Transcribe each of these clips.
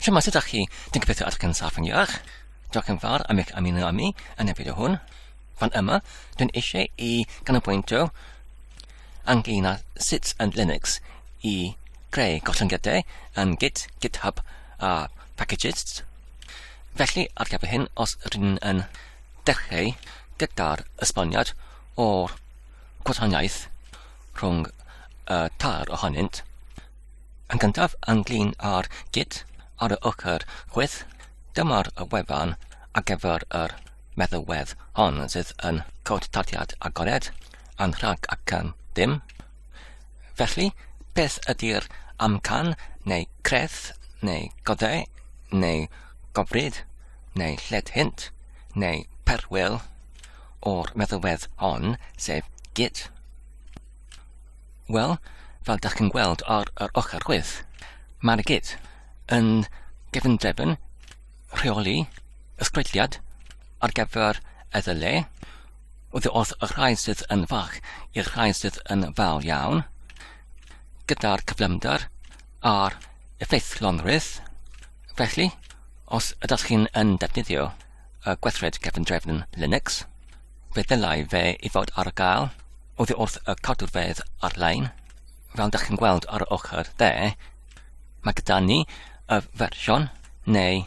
Siema, sut ydych chi? Dwi'n gobeithio ydych chi'n saff yn iach. Diolch yn fawr am eich ymuno â mi yn y fideo hwn. Fan yma, dwi'n eisiau i ganolbwyntio ynglŷn â sut yn Linux i greu gollyngiadau yn Git Github a Packagist. Felly, ar gyfer hyn, os rydyn yn dechrau gyda'r esboniad o'r gwahaniaeth rhwng tair ohonynt, yn gyntaf ynglŷn â'r Git ar y ochr chwith, dyma'r wefan ar gyfer yr meddalwedd hon sydd yn cod tardiad agored, anrhag ac yn dim. Felly, beth ydy'r amcan neu creth neu godau neu gofryd neu lled hint neu perwyl o'r meddalwedd hon, sef Git? Wel, fel dach chi'n gweld ar yr ochr chwith, mae'r Git yn gefndrefn rheoli ysgrifenniad ar gyfer y le, wrth y rhai sydd yn fach i'r rhai sydd yn fawr iawn, gyda'r cyflymder a'r effeithlonrwydd. Felly, os ydych chi'n defnyddio y gweithred gefndrefn Linux, fe ddylai fe i fod ar gael wrth y cadwfedd ar-lein. Fel dach chi'n gweld ar y ochr dde, mae gyda ni y fersiwn neu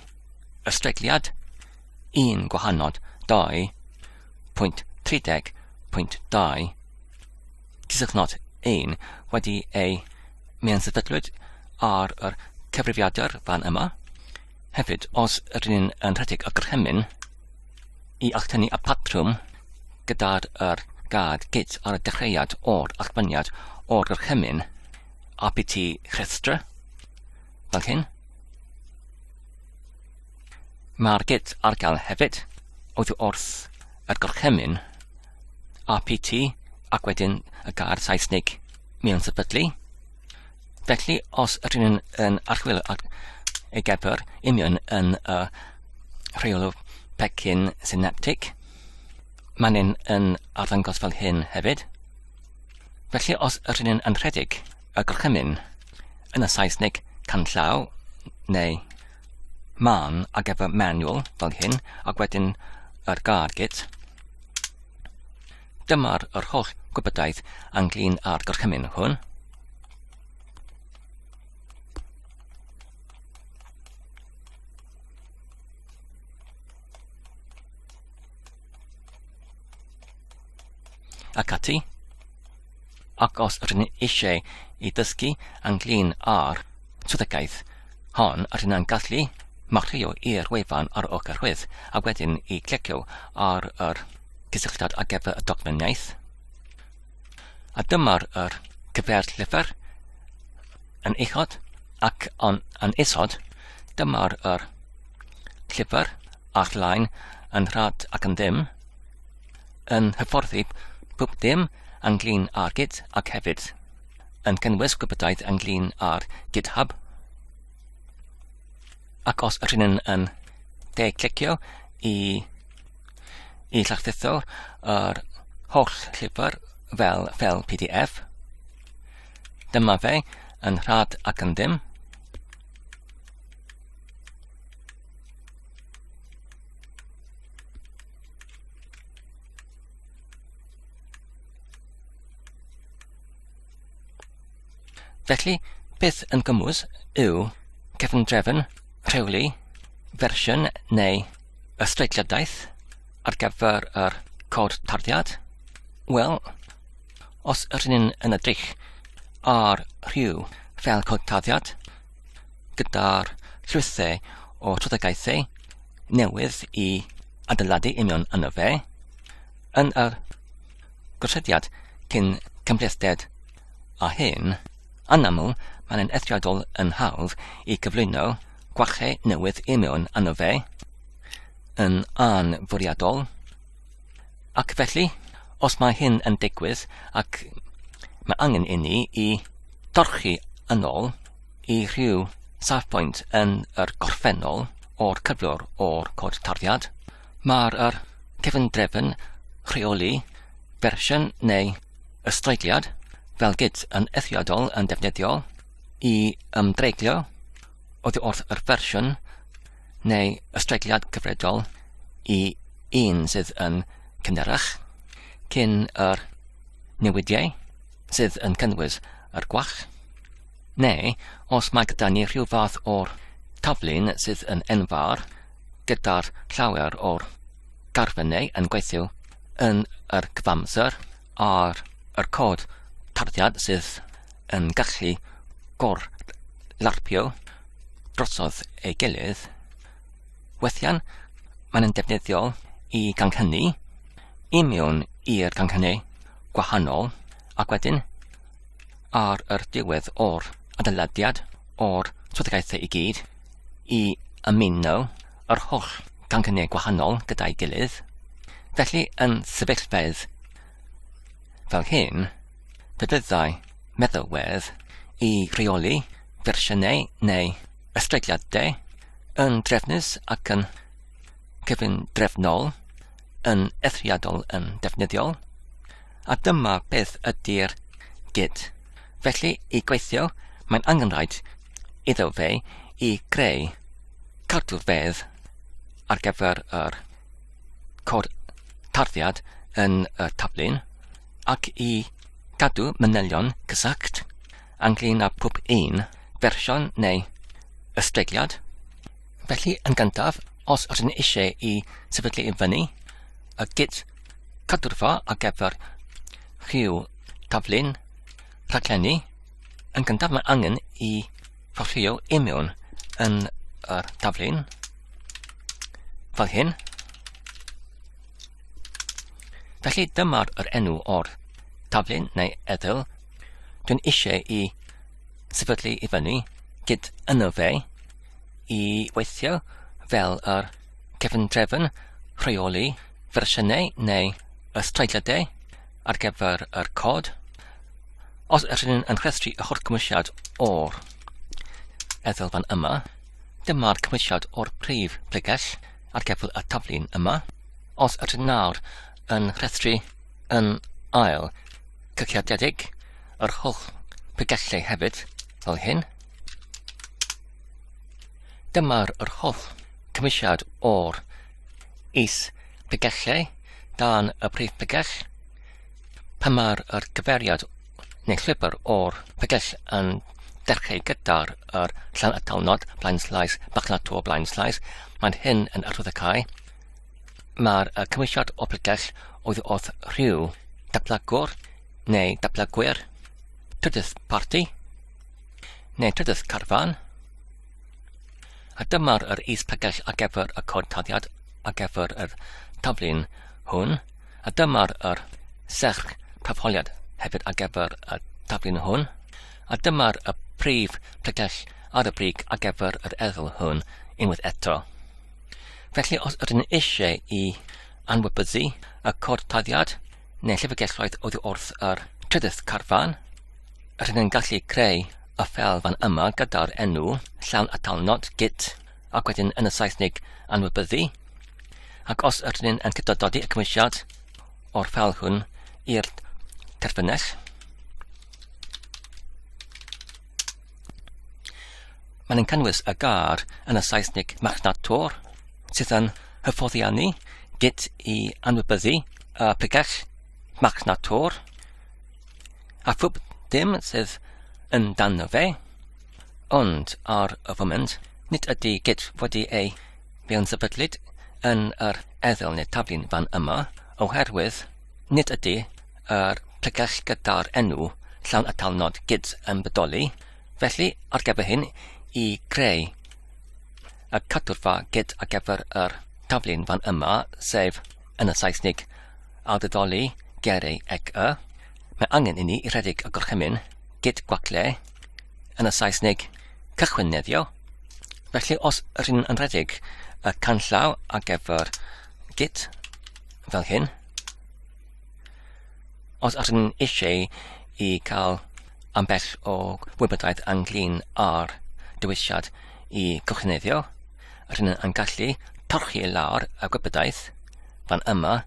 ystregliad 1.2.30.2 disgynod 1 wedi ei meansefydlwyd ar yr cyfrifiadur fan yma. Hefyd, os rydyn yn rhedeg y gorchymyn i alchtynu y patrwm gyda'r gad Git ar y dechreuad o'r allfyniad o'r gorchymyn apt rhestra, fel hyn. Mae'r Git ar gael hefyd wrth y gorchymyn apt ac wedyn y gair Saesnig meansefydlu. Felly, os rydyn yn archwilio ei gyfer union yn y rheolwr pecyn synaptic, mae'n yn arddangos fel hyn hefyd. Felly, os rydyn yn rhedeg y gorchymyn yn y Saesnig canllaw neu man ar gyfer manual fel hyn, ac wedyn yr gair Git, dyma'r holl gwybodaeth ynglŷn â'r gorchymyn hwn. Ac ati, ac os rydyn eisiau i ddysgu ynglŷn â'r swyddogaeth hon, rydyn yn gallu marchio i'r wefan ar y ochr chwith, a wedyn i clicio ar yr gysylltiad ar gyfer y docfyniaeth. A dyma'r cyferllyfr yn uchod ac yn isod, dyma'r llyfr all-lein yn rhad ac yn ddim, yn hyfforddi pob dim ynglŷn â'r Git ac hefyd yn cynnwys gwybodaeth ynglŷn â'r GitHub. Ac os rydyn yn clicio i llachdytho yr holl llyfr fel PDF, dyma fe yn rhad ac yn ddim. Felly, beth yn gymwys yw cefndrefn rheoli fersiwn neu ystregliadaeth ar gyfer yr cod tardiad. Wel, os rydyn yn edrych ar rhyw fel cod tardiad gyda'r llwythau o trwyddagaethau newydd i adeiladu union yno fe, yn y gwrthodiad cyn cymhlethded a hyn, anaml mae'n eithriadol yn hawdd i gyflwyno gwachau newydd union yno fe yn anfwriadol. Ac felly, os mae hyn yn digwydd ac mae angen i ni i dorchu yn ôl i rhyw safbwynt yn yr gorffennol o'r cyflwr o'r cod tardiad, mae'r cefndrefn rheoli fersiwn neu ystregliad fel Git yn eithriadol yn defnyddiol i ymdreiglio oddi wrth yr fersiwn neu ystreigliad gyfredol I un sydd yn cynderach cyn yr newidiau sydd yn cynnwys yr gwach, neu os mae gyda ni rhyw fath o'r taflun sydd yn enfawr gyda'r llawer o'r garfynau yn gweithio yn yr cyfamser ar yr cod tarddiad sydd yn gallu larpio drosodd ei gilydd, weithiau mae'n defnyddiol I ganghynnu I mewn i'r ganghynnu gwahanol ac wedyn ar yr diwedd o'r adeiladiad o'r swyddogaethau I gyd I ymuno yr holl ganghynnu gwahanol gyda'i gilydd. Felly yn sefyllfedd fel hyn, byddai meddylwedd I reoli fersiynau neu ystreigliadau yn drefnus ac yn cyfundrefnol, yn eithriadol yn defnyddiol, a dyma beth ydy'r Git. Felly, I gweithio, mae'n angenrhaid iddo fe I greu cadwfedd ar gyfer yr cod tarddiad yn y taflun ac I gadw manylion cysact ynglŷn â pob un fersiwn neu ystreigliad. Felly, yn gyntaf, os ydyn eisiau I sefydlu I fyny, y Git cadwrfa ar gyfer rhyw taflun rhaglenni, yn gyntaf mae angen I ffurfio I mewn yn yr taflun fel hyn. Felly dyma'r enw o'r taflun neu eddyl dwi'n eisiau I sefydlu I fyny Git yno fe I weithio fel yr cefndrefn rheoli fersiynau neu ystreigliadau ar gyfer yr cod. Os ydyn yn rhestru y holl cymwysiad o'r eddyl fan yma, dyma'r cymwysiad o'r prif pregell ar gyfer y taflun yma. Os ydyn nawr yn rhestru yn ail cyciadiedig yr holl pregellau hefyd fel hyn. Dyma'r holl cymwysiad o'r is pregellau dan y prif pregell. Pan mae'r cyferiad neu llwybr o'r pregell yn dechrau gyda'r llawn atalnod blaen slais, bachlator blaen slais, mae'n hyn yn arwyddocau. Mae'r cymwysiad o pregell oedd rhyw dablagwr neu dablagwyr, trydydd parti neu trydydd carfan. A dyma'r is pregell ar gyfer y cod tarddiad ar gyfer y taflun hwn. A dyma'r serch prafholiad hefyd ar gyfer y taflun hwn. A dyma'r prif pregell ar y brig ar gyfer yr eddyl hwn unwaith eto. Felly os ydyn eisiau I anwybyddu y cod tarddiad neu llyfrgelloedd oddi wrth yr trydydd carfan, ydyn yn gallu creu y ffel fan yma gyda'r enw llawn atalnod Git ac wedyn yn y Saesnig anwybyddu. Ac os ydyn yn cydododi y cymwysiad o'r ffel hwn i'r terfynell, mae'n cynnwys y gar yn y Saesnig marchnator sydd yn hyfforddiannu Git I anwybyddu y pregell marchnator a phwb dim sydd yn dano fe, ond ar y foment nid ydy Git wedi ei mewn sefydlyd yn yr eddyl neu taflun fan yma oherwydd nid ydy yr pregell gyda'r enw llawn atalnod Git yn bodoli. Felly ar gyfer hyn I greu y cadwrfa Git ar gyfer yr taflun fan yma sef yn y Saesnig awdurdoli gerau ec y. Mae angen I ni I rhedeg y gorchymyn Git gwacle yn y Saesnig cychwyneddio. Felly os ydyn yn rhedeg y canllaw ar gyfer Git fel hyn, os ydyn eisiau I cael ambell o wybodaeth ynglŷn ar dywisiad I cychwyneddio, ydyn yn gallu torchi lawr y gwybodaeth fan yma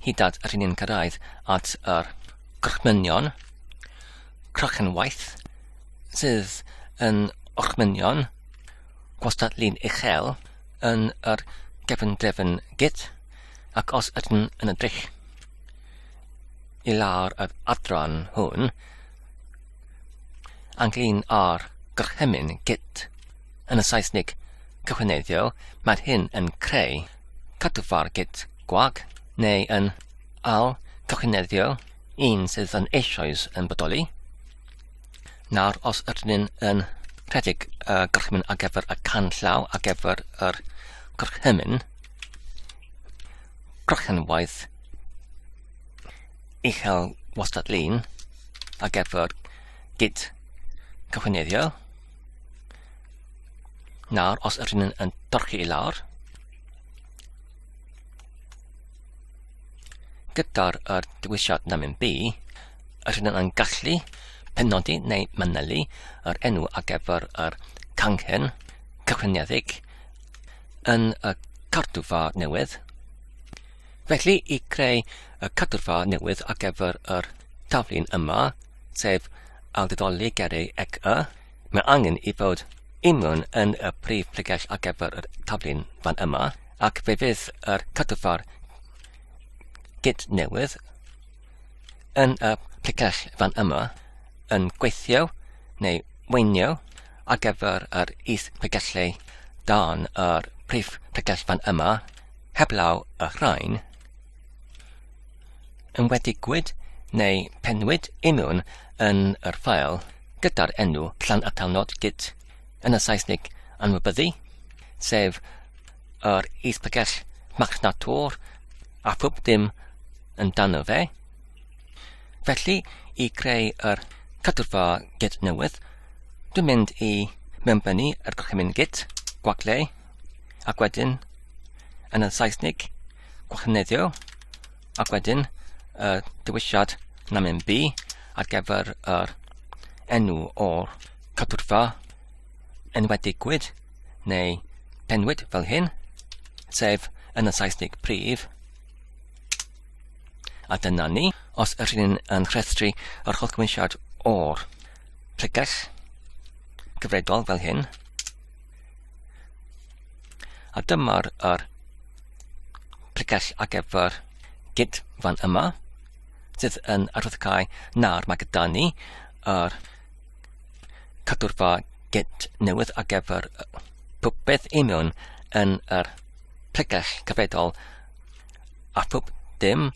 hyd at ydyn yn cyrraedd at yr gorchmynion crochenwaith sydd yn orchmynion gwastatlu'n uchel yn yr gefndrefn Git, ac os ydyn yn edrych I lawr yr adran hwn, ynglyn â'r gorchymyn Git yn y Saesnig cychwyneddio, mae hyn yn creu cadwfar Git gwag neu yn al cychwyneddio un sydd yn eisoes yn bodoli. Nawr, os ydyn yn rhedeg y gorchymyn ar gyfer y canllaw ar gyfer yr gorchymyn, gorchymwaith uchel wastadlun ar gyfer Git cychwyneddio. Nawr, os ydyn yn dorchu I lawr, gyda'r dewisiad namin B, ydyn yn gallu penodi neu manylu yr enw ar gyfer yr canghyn cychwyniedig yn y cadwfar newydd. Felly, I creu y cadwfar newydd ar gyfer yr taflun yma, sef awdurdodoli gyrru ec y, mae angen I fod union yn y prif pregell ar gyfer y taflun fan yma, ac fe fydd yr cadwfar Git newydd yn y pregell fan yma yn gweithio neu weinio ar gyfer yr is pregellau dan yr prif pregell fan yma heblaw y rhain yn wedigwyd neu penwyd union yn yr ffail gyda'r enw Llanartalnod Git yn y Saesnig anwybyddu, sef yr is pregell marchnatwr a phwb dim yn dano fe. Felly, I creu yr cadwfar Git newydd, dwi'n mynd I mewnbynnu yr gorchymyn Git, gwagle, ac wedyn yn y Saesnig, gwachyneddio, ac wedyn y dewisiad namin B ar gyfer yr enw o'r cadwfar enwedigwyd neu penwyd fel hyn, sef yn y Saesnig prif. A dyna ni, os ydyn yn rhestru yr holl gymwysiad o'r pregell gyfredol fel hyn. A dyma'r pregell ar gyfer Git fan yma, sydd yn arwyddocau nawr mae gyda ni yr cadwfar Git newydd ar gyfer pob beth union yn yr pregell gyfredol a pob dim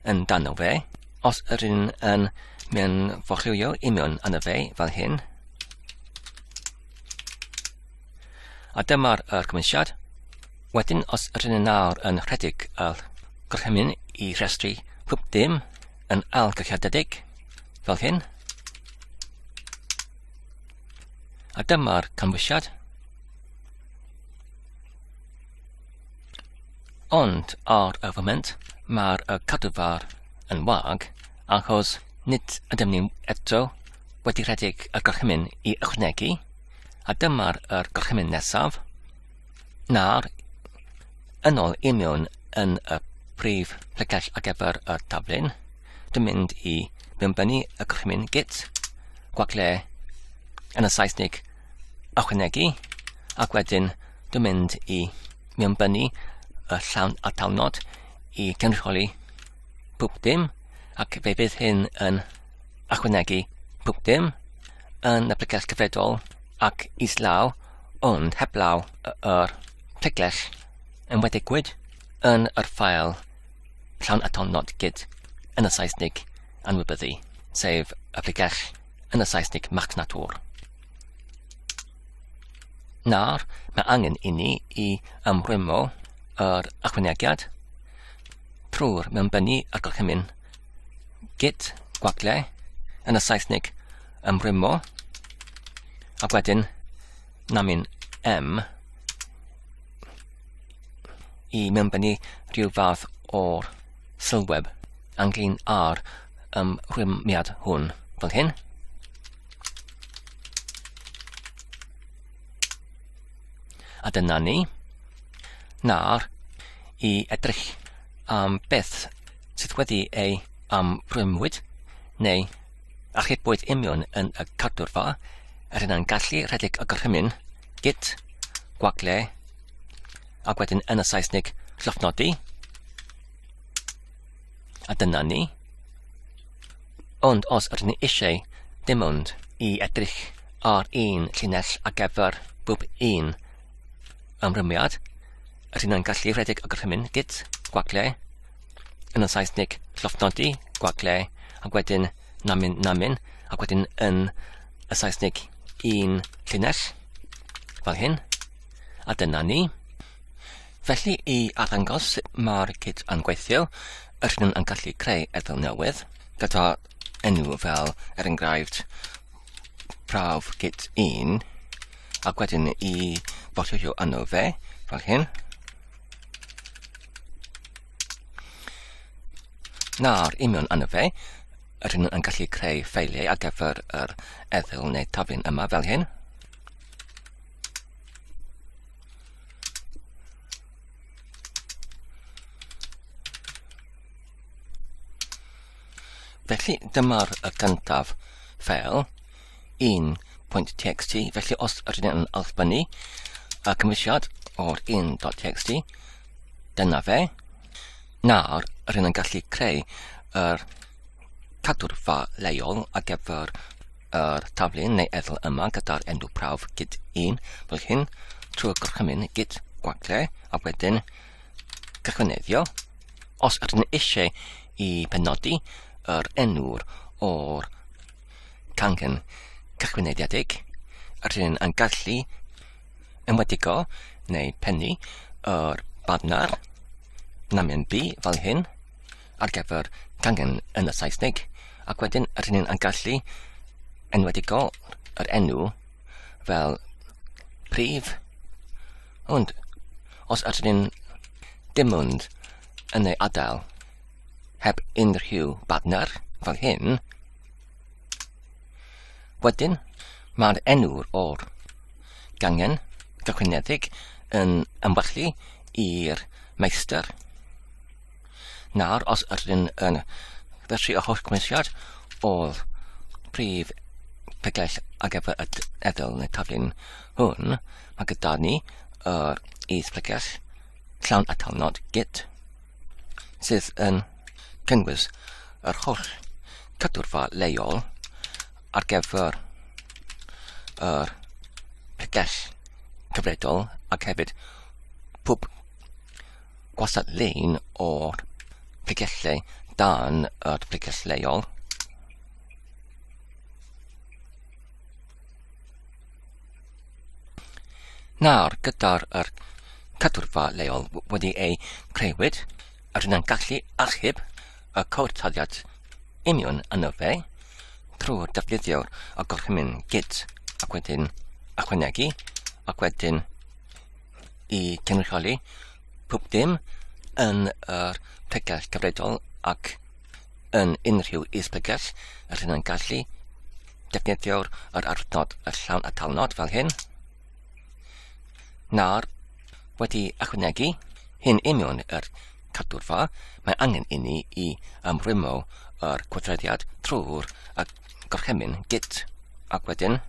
yn dano fe, os ydyn yn mynd forllwio union yna fe fel hyn. A dyma'r gymwysiad. Wedyn, os ydyn nawr yn rhedeg y gorchymyn I rhestru pob dim yn algychiadedig fel hyn. A dyma'r cymwysiad. Ond ar y foment, mae'r cadwfar yn wag, achos nid ydym ni eto wedi rhedeg y gorchymyn I ychwanegu, a dyma'r gorchymyn nesaf. Nawr, yn ôl union yn y prif pregell ar gyfer y taflun, dwi'n mynd I mewnbynnu y gorchymyn Git, gwagle yn y Saesnig ychwanegu, ac wedyn dwi'n mynd I mewnbynnu y Llanartalnod I cynrychioli pob dim, ac fe bydd hyn yn ychwanegu pob dim yn y pregell gyfredol ac islaw, ond heblaw yr pregell yn wedigwyd yn yr ffail Llanartalnod Git yn y Saesnig anwybyddu, sef y pregell yn y Saesnig marchnatwr. Nawr, mae angen I ni I ymrwymo yr ychwanegiad trwy'r mewnbynnu y gorchymyn Git gwagle yn y Saesnig ymrwymo, ac wedyn namin M I mewnbynnu rhyw fath o'r sylweb ynglyn â'r ymrwymiad hwn fel hyn. A dyna ni. Nawr, I edrych am beth sydd wedi ei ymrwymwyd neu achubwyd union yn y cadwfar, ydyn yn gallu rhedeg y gorchymyn Git gwacle, ac wedyn yn y Saesnig llofnodi, a dyna ni. Ond os ydyn ni eisiau dim ond i edrych ar un llinell ar gyfer bob un ymrymiad, ydyn ni'n gallu rhedeg y gorchymyn git gwacle, yn y Saesnig llofnodi, gwacle, ac wedyn namin, ac wedyn yn y Saesnig un llinell, fel hyn, a dyna ni. Felly i arddangos sut mae'r git yn gweithio, ydyn nhw'n gallu creu ethel newydd, gyda enw fel enghraifft prawf git 1, ac wedyn i botio yno fe, fel hyn. Nawr, union yno fe, ydyn nhw'n gallu creu ffeiliau ar gyfer yr ethel neu taflun yma fel hyn. Felly dyma'r gyntaf ffeil 1.txt, felly os ydyn ni'n alchbynnu y cymwysiad o'r 1.txt, dyna fe. Nawr ydyn ni'n gallu creu yr cadwrfa leol ar gyfer yr taflun neu ethel yma gyda'r enw prawf git 1 fel hyn trwy'r gorchymyn git gwacle a wedyn cychwyneddio. Os ydyn ni eisiau i penodi yr enw'r o'r cangen cychwynediedig, ydyn ni'n gallu ymwedigo neu pennu yr badnar namin B fel hyn ar gyfer cangen yn y Saesnig, ac wedyn ydyn ni'n gallu enwedigo yr enw fel prif. Ond os ydyn ni'n dim ond yn ei adael heb unrhyw badnar fel hyn, wedyn mae'r enw'r o'r gangen cychwynedig yn ymwellu i'r meistr. Nawr, os ydyn yn ddysgu y holl cymwysiad o'r prif pegell ar gyfer y ethel neu taflun hwn, mae gyda ni yr is-pegell llawn atalnod git, sydd yn cynnwys yr holl cadwrfa leol ar gyfer yr pegell cyfredol ac hefyd pob gwasadlein o'r pegellau dan yr pegell leol. Nawr, gyda'r cadwrfa leol wedi ei creuwyd, ydyn ni'n gallu achub y codtaliad union yno fe trwy'r defnyddio'r gorchymyn git ac wedyn ychwanegu ac wedyn i cynrychioli pob dim yn yr pegell cyfredol ac yn unrhyw is-pegell ydyn ni'n gallu defnyddio'r arnod y llawn atalnod fel hyn. Nawr, wedi ychwanegu hyn union yr cadwrfa, mae angen i ni i ymrwymo yr gweithrediad trwy'r gorchymyn git ac wedyn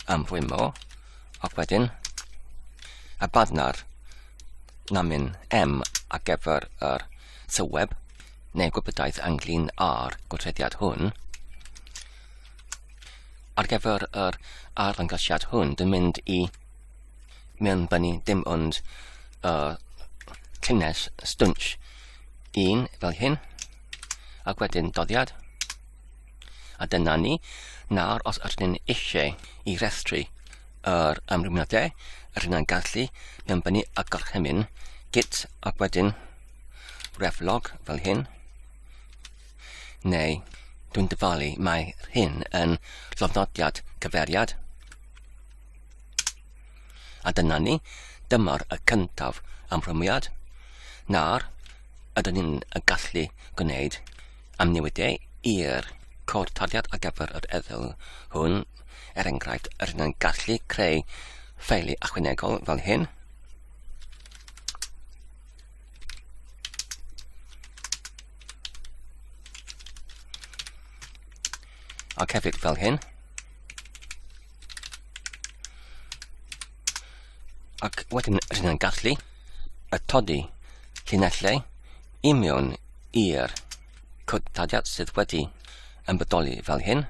ymrwymo ac wedyn y badnar namin M ar gyfer yr sylweb neu gwybodaeth ynglyn â'r gweithrediad hwn. Ar gyfer yr arddangosiad hwn, dwi'n mynd i mewnbynnu dim ond llinell stwnch 1 fel hyn, ac wedyn doddiad. A dyna ni. Nawr, os ydyn ni eisiau i restru yr ymrwymiadau, ydyn ni'n gallu mewnbynnu y gorchymyn git ac wedyn reflog fel hyn. Neu, dwi'n dyfalu mae hyn yn llofnodiad cyferiad. A dyna ni. Dyma'r y cyntaf ymrwymiad. Nawr, ydyn ni'n gallu gwneud amnewidau i'r codtaliad ar gyfer yr ethel hwn. Enghraifft, ydyn ni'n gallu creu ffeili ychwanegol fel hyn. Ac hefyd fel hyn. ac wedyn rydyn yn gallu atodi llinellau i mewn i'r codtadiad sydd wedi yn bodoli fel hyn.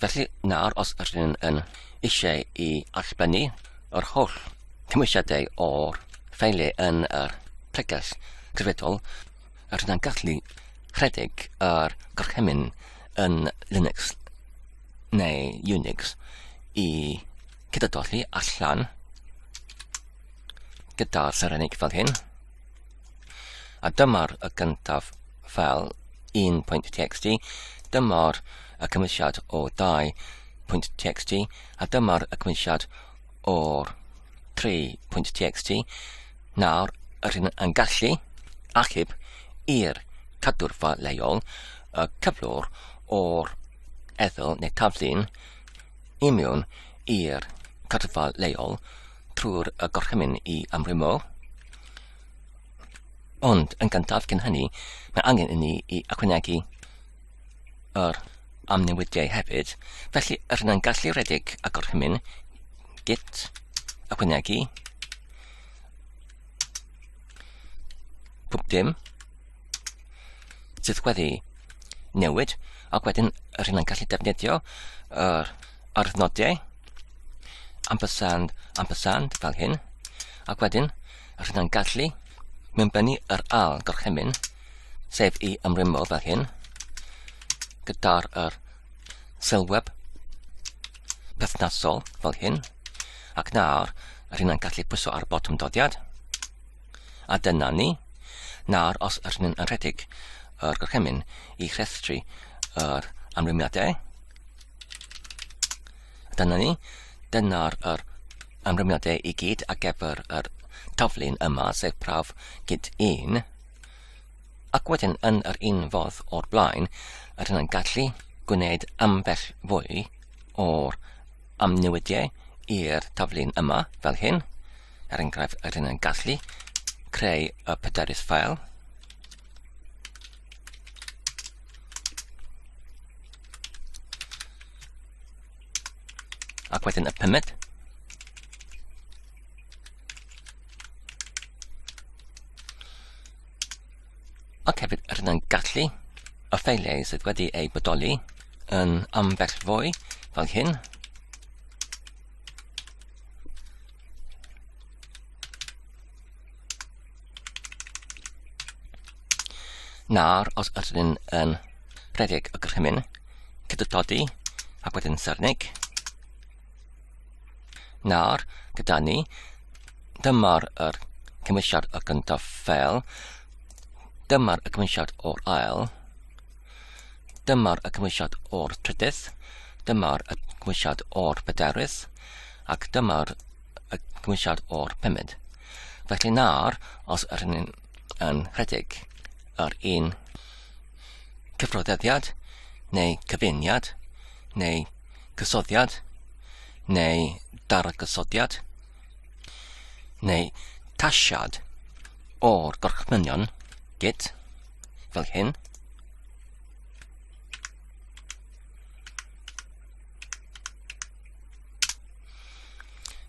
Felly nawr os rydyn yn eisiau i allbennu yr holl cymwysiadau o'r ffeiliau yn yr pregell cyfredol, rydyn yn gallu rhedeg yr gorchymyn yn Linux neu Unix i cydadolli allan gyda'r serenig fel hyn. A dyma'r y gyntaf fel 1.txt, dyma'r y cymwysiad o 2.txt, a dyma'r y cymwysiad o'r 3.txt. Nawr, rydyn yn gallu achub i'r cadwrfa leol y cyflwr o'r ethol neu taflun i mewn i'r cadwrfa leol trwy'r gorchymyn i amrymo. Ond yn gyntaf cyn hynny, mae angen i ni i ychwanegu yr amnewidiau hefyd. Felly rydyn yn gallu rhedeg y gorchymyn git ychwanegu pob dim sydd wedi newid, ac wedyn rydyn yn gallu defnyddio yr arddnodiau ampersand fel hyn, ac wedyn rydyn yn gallu mewnbynnu yr ail gorchymyn sef i ymrymo fel hyn gyda'r sylweb perthnasol fel hyn, ac nawr rydyn yn gallu pwyso ar botwm dodiad, a dyna ni. Nawr os rydyn yn rhedeg yr gorchymyn i rhestru yr amrymiadau, dyna ni. Dyna'r amrymiadau i gyd ar gyfer yr taflun yma, sef prawf Git 1, ac wedyn yn yr un fodd o'r blaen, rydyn yn gallu gwneud ambell fwy o'r amnewidiau i'r taflun yma fel hyn. Er enghraifft, rydyn yn gallu creu y pedaris ffail, ac wedyn y pumed, ac hefyd rydyn yn gallu y ffeiliau sydd wedi ei bodoli yn ambell fwy fel hyn. Nawr, os rydyn yn rhedeg y gorchymyn, cydadodi, ac wedyn serenig. Nawr, gyda ni, dyma'r cymwysiad y gyntaf fel, dyma'r y cymwysiad o'r ail, dyma'r y cymwysiad o'r trydydd, dyma'r y cymwysiad o'r pedaris, ac dyma'r y cymwysiad o'r pumed. Felly nawr, os rydyn yn rhedeg ar un cyfrodeddiad, neu cyfuniad, neu gysoddiad, neu dargysoddiad, neu tasiad o'r gorchmynion Git, fel hyn.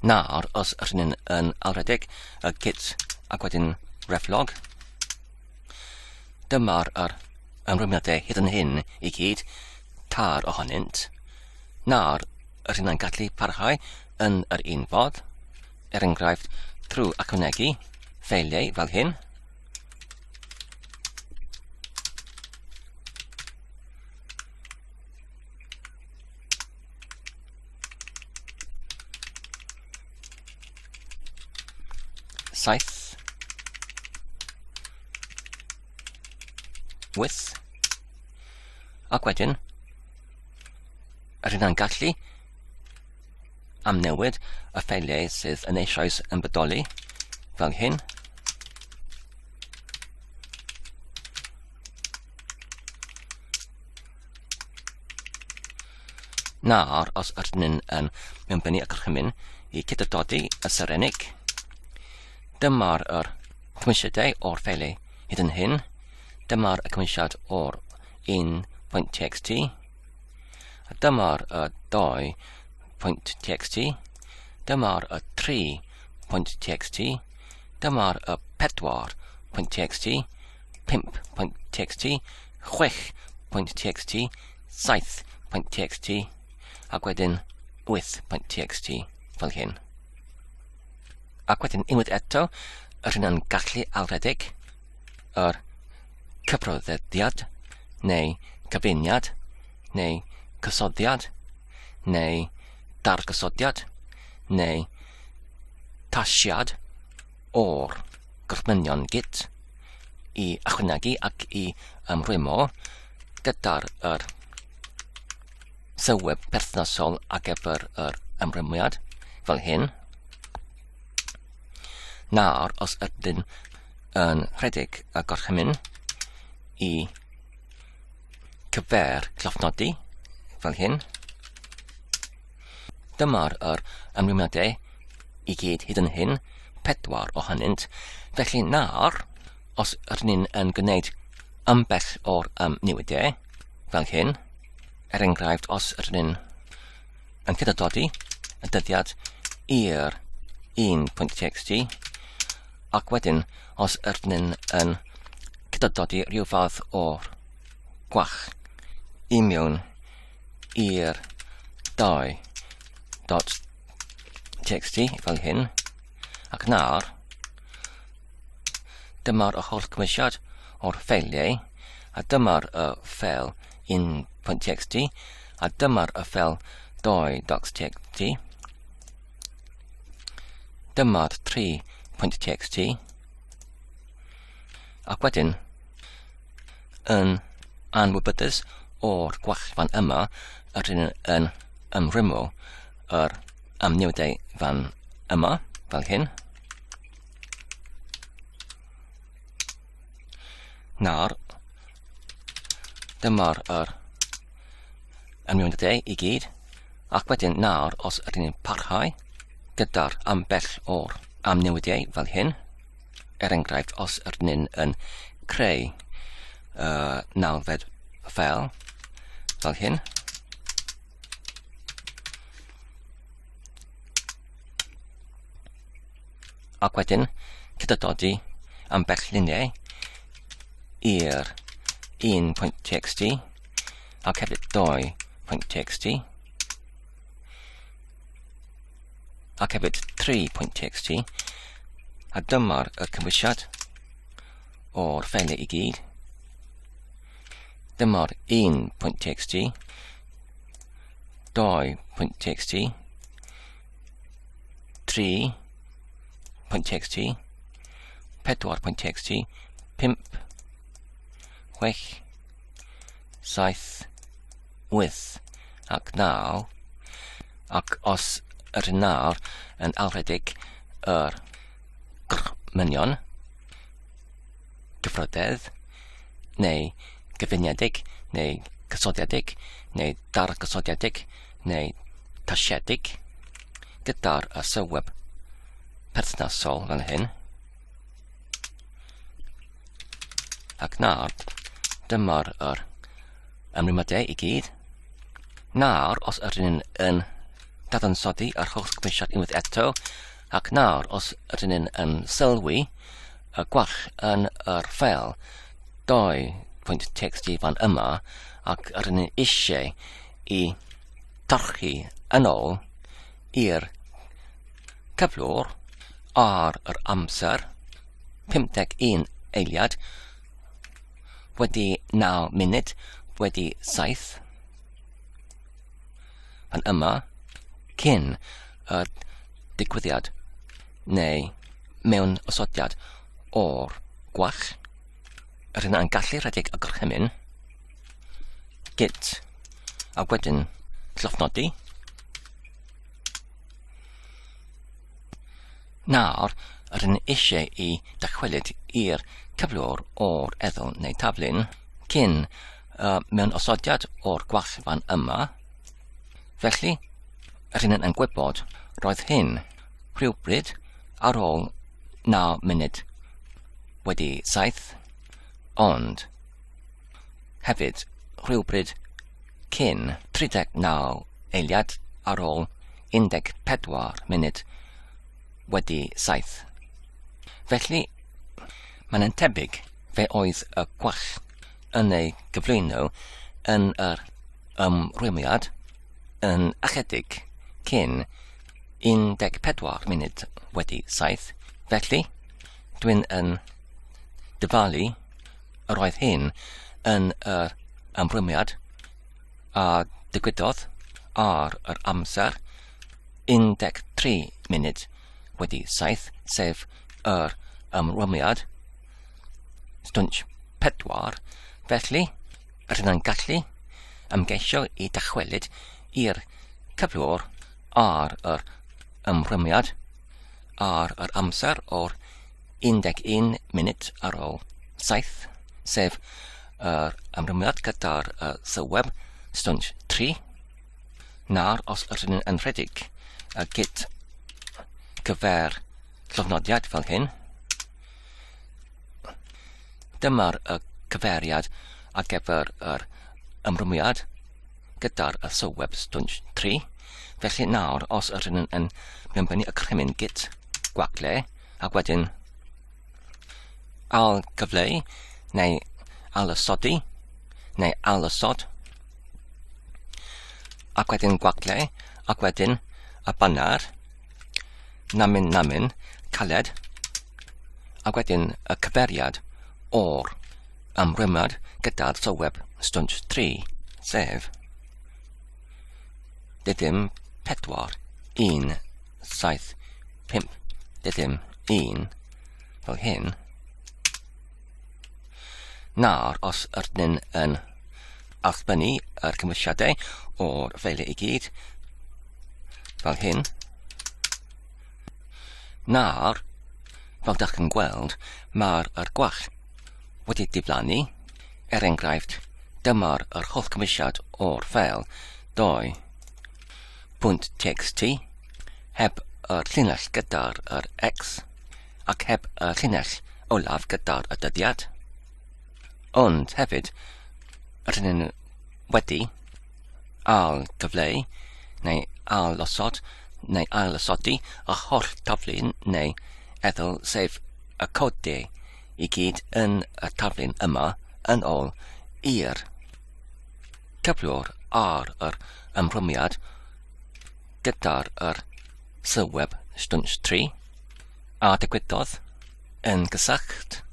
Nawr, os rydyn yn alredig y Git ac wedyn reflog, dyma'r ymrymiadau hyd yn hyn i gyd tar ohonynt. Nawr, rydyn yn gallu parhau yn yr un fodd, er enghraifft trwy ychwanegu ffeiliau fel hyn. Saith, width, ac wedyn rydyn yn gallu amnewid y ffeiliau sydd yn eisoes yn bodoli fel hyn. Nawr, os rydyn yn mewnbynnu y gorchymyn i cydadodi y serenig, dyma'r cymwysiadau o'r ffeiliau hyd yn hyn. Dyma'r cymwysiad o'r 1.txt, a dyma'r 2 3.txt, dyma'r y 3.txt, dyma'r y 4.txt, 5.txt, 6.txt, 7.txt, ac wedyn 8.txt fel hyn. Ac wedyn unwaith eto, yr hynna'n gallu alredig yr cyfroddiad, neu cyfuniad, neu cysoddiad, neu dargysodiad, neu tasiad o'r gwrthmynion Git i ychwanegu ac i ymrwymo gyda'r sylweb perthnasol ar gyfer yr ymrwymiad fel hyn. Nawr, os ydyn yn rhedeg y gorchymyn i cyfer llofnodi fel hyn, dyma'r ymrwymiadau i gyd hyd yn hyn, 4 ohonynt. Felly nawr, os ydyn ni'n gwneud ymbell o'r newidiau fel hyn, enghraifft os ydyn ni'n cydadodi y dyddiad i'r 1.txt, ac wedyn os ydyn ni'n cydadodi rhyw fath o'r gwach i mewn i'r 2.txt fel hyn, ac nawr, dyma'r holl gymwysiad o'r ffeiliau, a dyma'r ffeil 1.txt, a dyma'r ffeil 2.txt, dyma'r 3.txt, ac wedyn, yn anwybydus o'r gwachfan yma, rydyn yn ymrwymo yr newidiau fan yma, fel hyn. Nawr, dyma'r ymwneudau i gyd, ac wedyn nawr os ydyn ni'n parhau gyda'r ambell o'r newidiau fel hyn, enghraifft os ydyn ni'n creu nawfed ffeil fel hyn, ac wedyn cydadodi ambell luniau i'r 1.txt ac hefyd 2.txt ac hefyd 3.txt, a dyma'r cymwysiad o'r ffeiliau i gyd. Dyma'r 1.txt, 2.txt, 3.txt, 4.txt, 5, 6, 7, 8, ac 9, ac os ydyn nawr yn alredig yr gwrthmynion, gyfrodedd, neu gyfuniedig, neu cysoddiedig, neu dargysoddiedig, neu tasiedig, gyda'r sylweb perthnasol fel hyn. Ac nawr, dyma'r ymrwymiadau i gyd. Nawr, os ydyn yn dadansoddi yr holl gymwysiad unwaith eto, ac nawr, os ydyn yn sylwi y gwach yn yr ffeil 2.txt fan yma, ac ydyn ni eisiau i torchi yn ôl i'r cyflwr ar yr amser 51 eiliad wedi 9 munud wedi 7 fan yma cyn y digwyddiad neu mewn osodiad o'r gwach, yr hynna yn gallu rhedeg y gorchymyn Git a wedyn llofnodi. Nawr, rydyn ni eisiau i dychwelyd i'r cyflwr o'r eddol neu taflun cyn mewn osodiad o'r gwachfan yma. Felly, rydyn yn gwybod roedd hyn rhywbryd ar ôl 9 munud wedi 7, ond hefyd rhywbryd cyn 39 eiliad ar ôl 14 munud wedi 7. Felly, mae'n tebyg fe oedd y gwall yn ei gyflwyno yn yr ymrwymiad yn ychydig cyn 14 munud wedi 7. Felly, dwi'n yn dyfalu yr oedd hyn yn yr ymrwymiad a digwydodd ar yr amser 13 munud wedi 7, sef yr ymrwymiad stwnt 4. Felly, rydyn yn gallu ymgeisio i dychwelyd i'r cyflwr ar yr ymrwymiad ar yr amser o'r 11 munud ar ôl 7, sef yr ymrwymiad gyda'r sylweb stwnt 3, na'r os rydyn yn rhedeg y Git gyfer llofnodiad fel hyn. Dyma'r cyfeiriad ar gyfer yr ymrwymiad gyda'r sylweb stwnt 3. Felly nawr, os rydyn yn mewnbynnu y cremyn Git gwacle, ac wedyn al gyfleu, neu alusodi, neu alusod, ac wedyn gwacle, ac wedyn y banner, namin, caled, ac wedyn y cyfeiriad o'r ymrwymiad gyda'r sylweb stwnt 3, sef dydym 4, 1, 7, 5, dydym 1, fel hyn. Nawr, os rydyn yn arbennu yr cymwysiadau o'r ffeiliau i gyd, fel hyn. Nawr, fel dach chi'n gweld, mae'r gwall wedi diflannu. Enghraifft, dyma'r holl cymwysiad o'r ffeil 2.txt heb yr llinell gyda'r X ac heb y llinell olaf gyda'r dyddiad. Ond hefyd, rydyn wedi al gyfleu neu alosod neu ailosodi y holl taflun neu eddol sef y codau i gyd yn y taflun yma yn ôl i'r cyflwr ar yr ymrwymiad gyda'r sylweb stwnt 3 a digwydodd yn gysylltu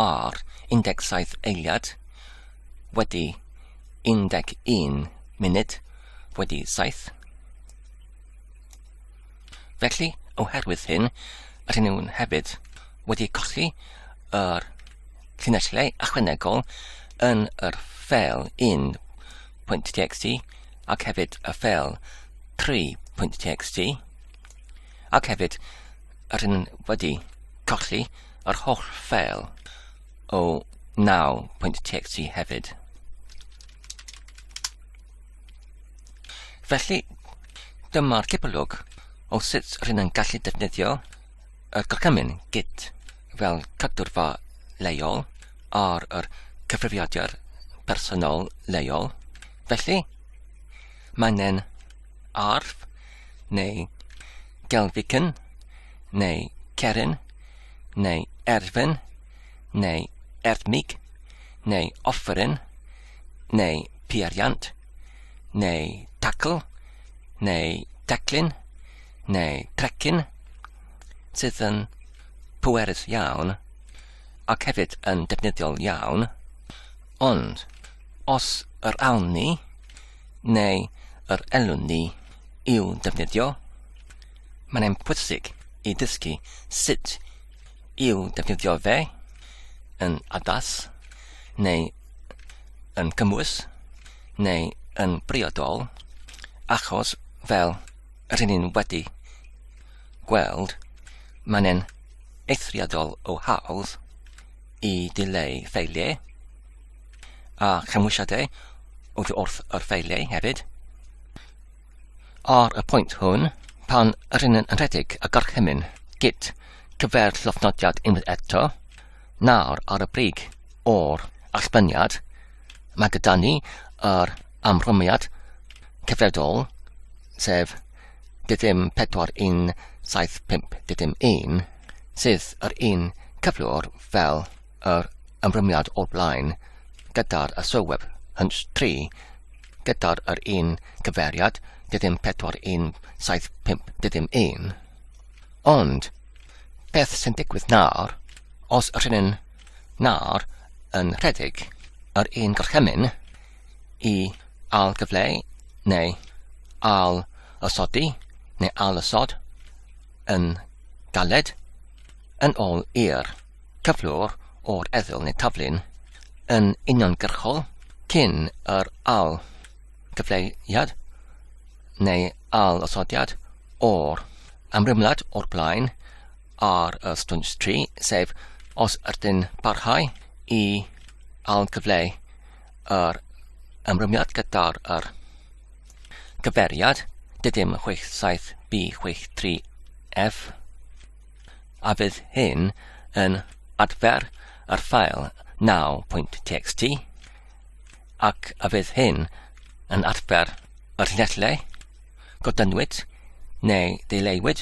ar 17 eiliad wedi 11 munud wedi 7. Felly, oherwydd hyn, rydyn nhw'n hefyd wedi colli yr llinellau ychwanegol yn yr ffeil 1.txt ac hefyd y ffeil 3.txt ac hefyd rydyn wedi colli yr holl ffeil o 9.txt hefyd. Felly, dyma'r cipolwg o sut rydyn yn gallu defnyddio y gorchymyn Git fel cadwrfa leol ar yr cyfrifiadur personol leol. Felly, mae'n arf neu gelficyn neu ceryn neu erfyn neu erdmig neu offeryn neu pieriant neu tacl neu declyn neu trecyn sydd yn pwerus iawn ac hefyd yn defnyddiol iawn. Ond, os yr awn ni neu yr elwn ni i'w defnyddio, mae'n pwysig i ddysgu sut i'w defnyddio fe yn addas neu yn cymwys neu yn briodol, achos fel rydyn ni'n wedi gweld, mae'n eithriadol o hawdd i dileu ffeiliau a chymwysiadau oddi wrth yr ffeiliau hefyd. Ar y pwynt hwn, pan rydyn yn rhedeg y gorchymyn Git cyfer llofnodiad unwaith eto, nawr ar y brig o'r allbyniad, mae gyda ni yr ymrwymiad cyfredol, sef 4175.1 sydd yr un cyflwr fel yr ymrwymiad o'r blaen gyda'r y sylweb hwnt 3 gyda'r yr un cyfeiriad 4175.1. Ond beth sy'n digwydd nawr os rydyn yn nawr yn rhedeg yr un gorchymyn i al gyfleu neu al ysodi neu al ysod yn galed yn ôl i'r cyflwr o'r eddil neu taflun yn uniongyrchol cyn yr al gyfleuiad neu al ysodiad o'r ymrymlad o'r blaen ar y stwns 3, sef os ydyn parhau i al gyfleu yr ymrwymiad gyda'r gyfeiriad 67B63F a fydd hyn yn adfer yr ffail now.txt ac a fydd hyn yn adfer yr llinellau godynwyd neu ddeileiwyd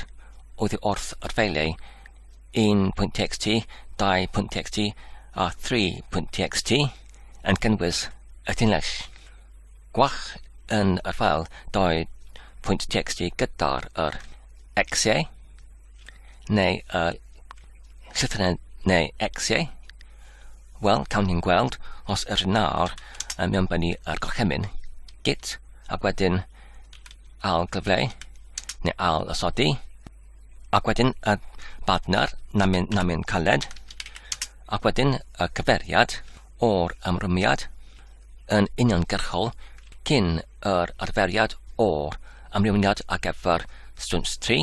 oddi wrth yr ffeiliau 1.txt, 2.txt a 3.txt yn cynnwys y llinell gwach yn y ffail 2.txt gyda'r xau neu y llythrennau neu xau. Wel, cawn ni'n gweld os yr nawr yn mewnbynnu yr gorchymyn git ac wedyn al gyfleu neu al ysodi ac wedyn y badner namin caled ac wedyn y cyfeiriad o'r ymrwymiad yn uniongyrchol cyn yr arferiad o'r ymrwymiad ar gyfer stwns 3,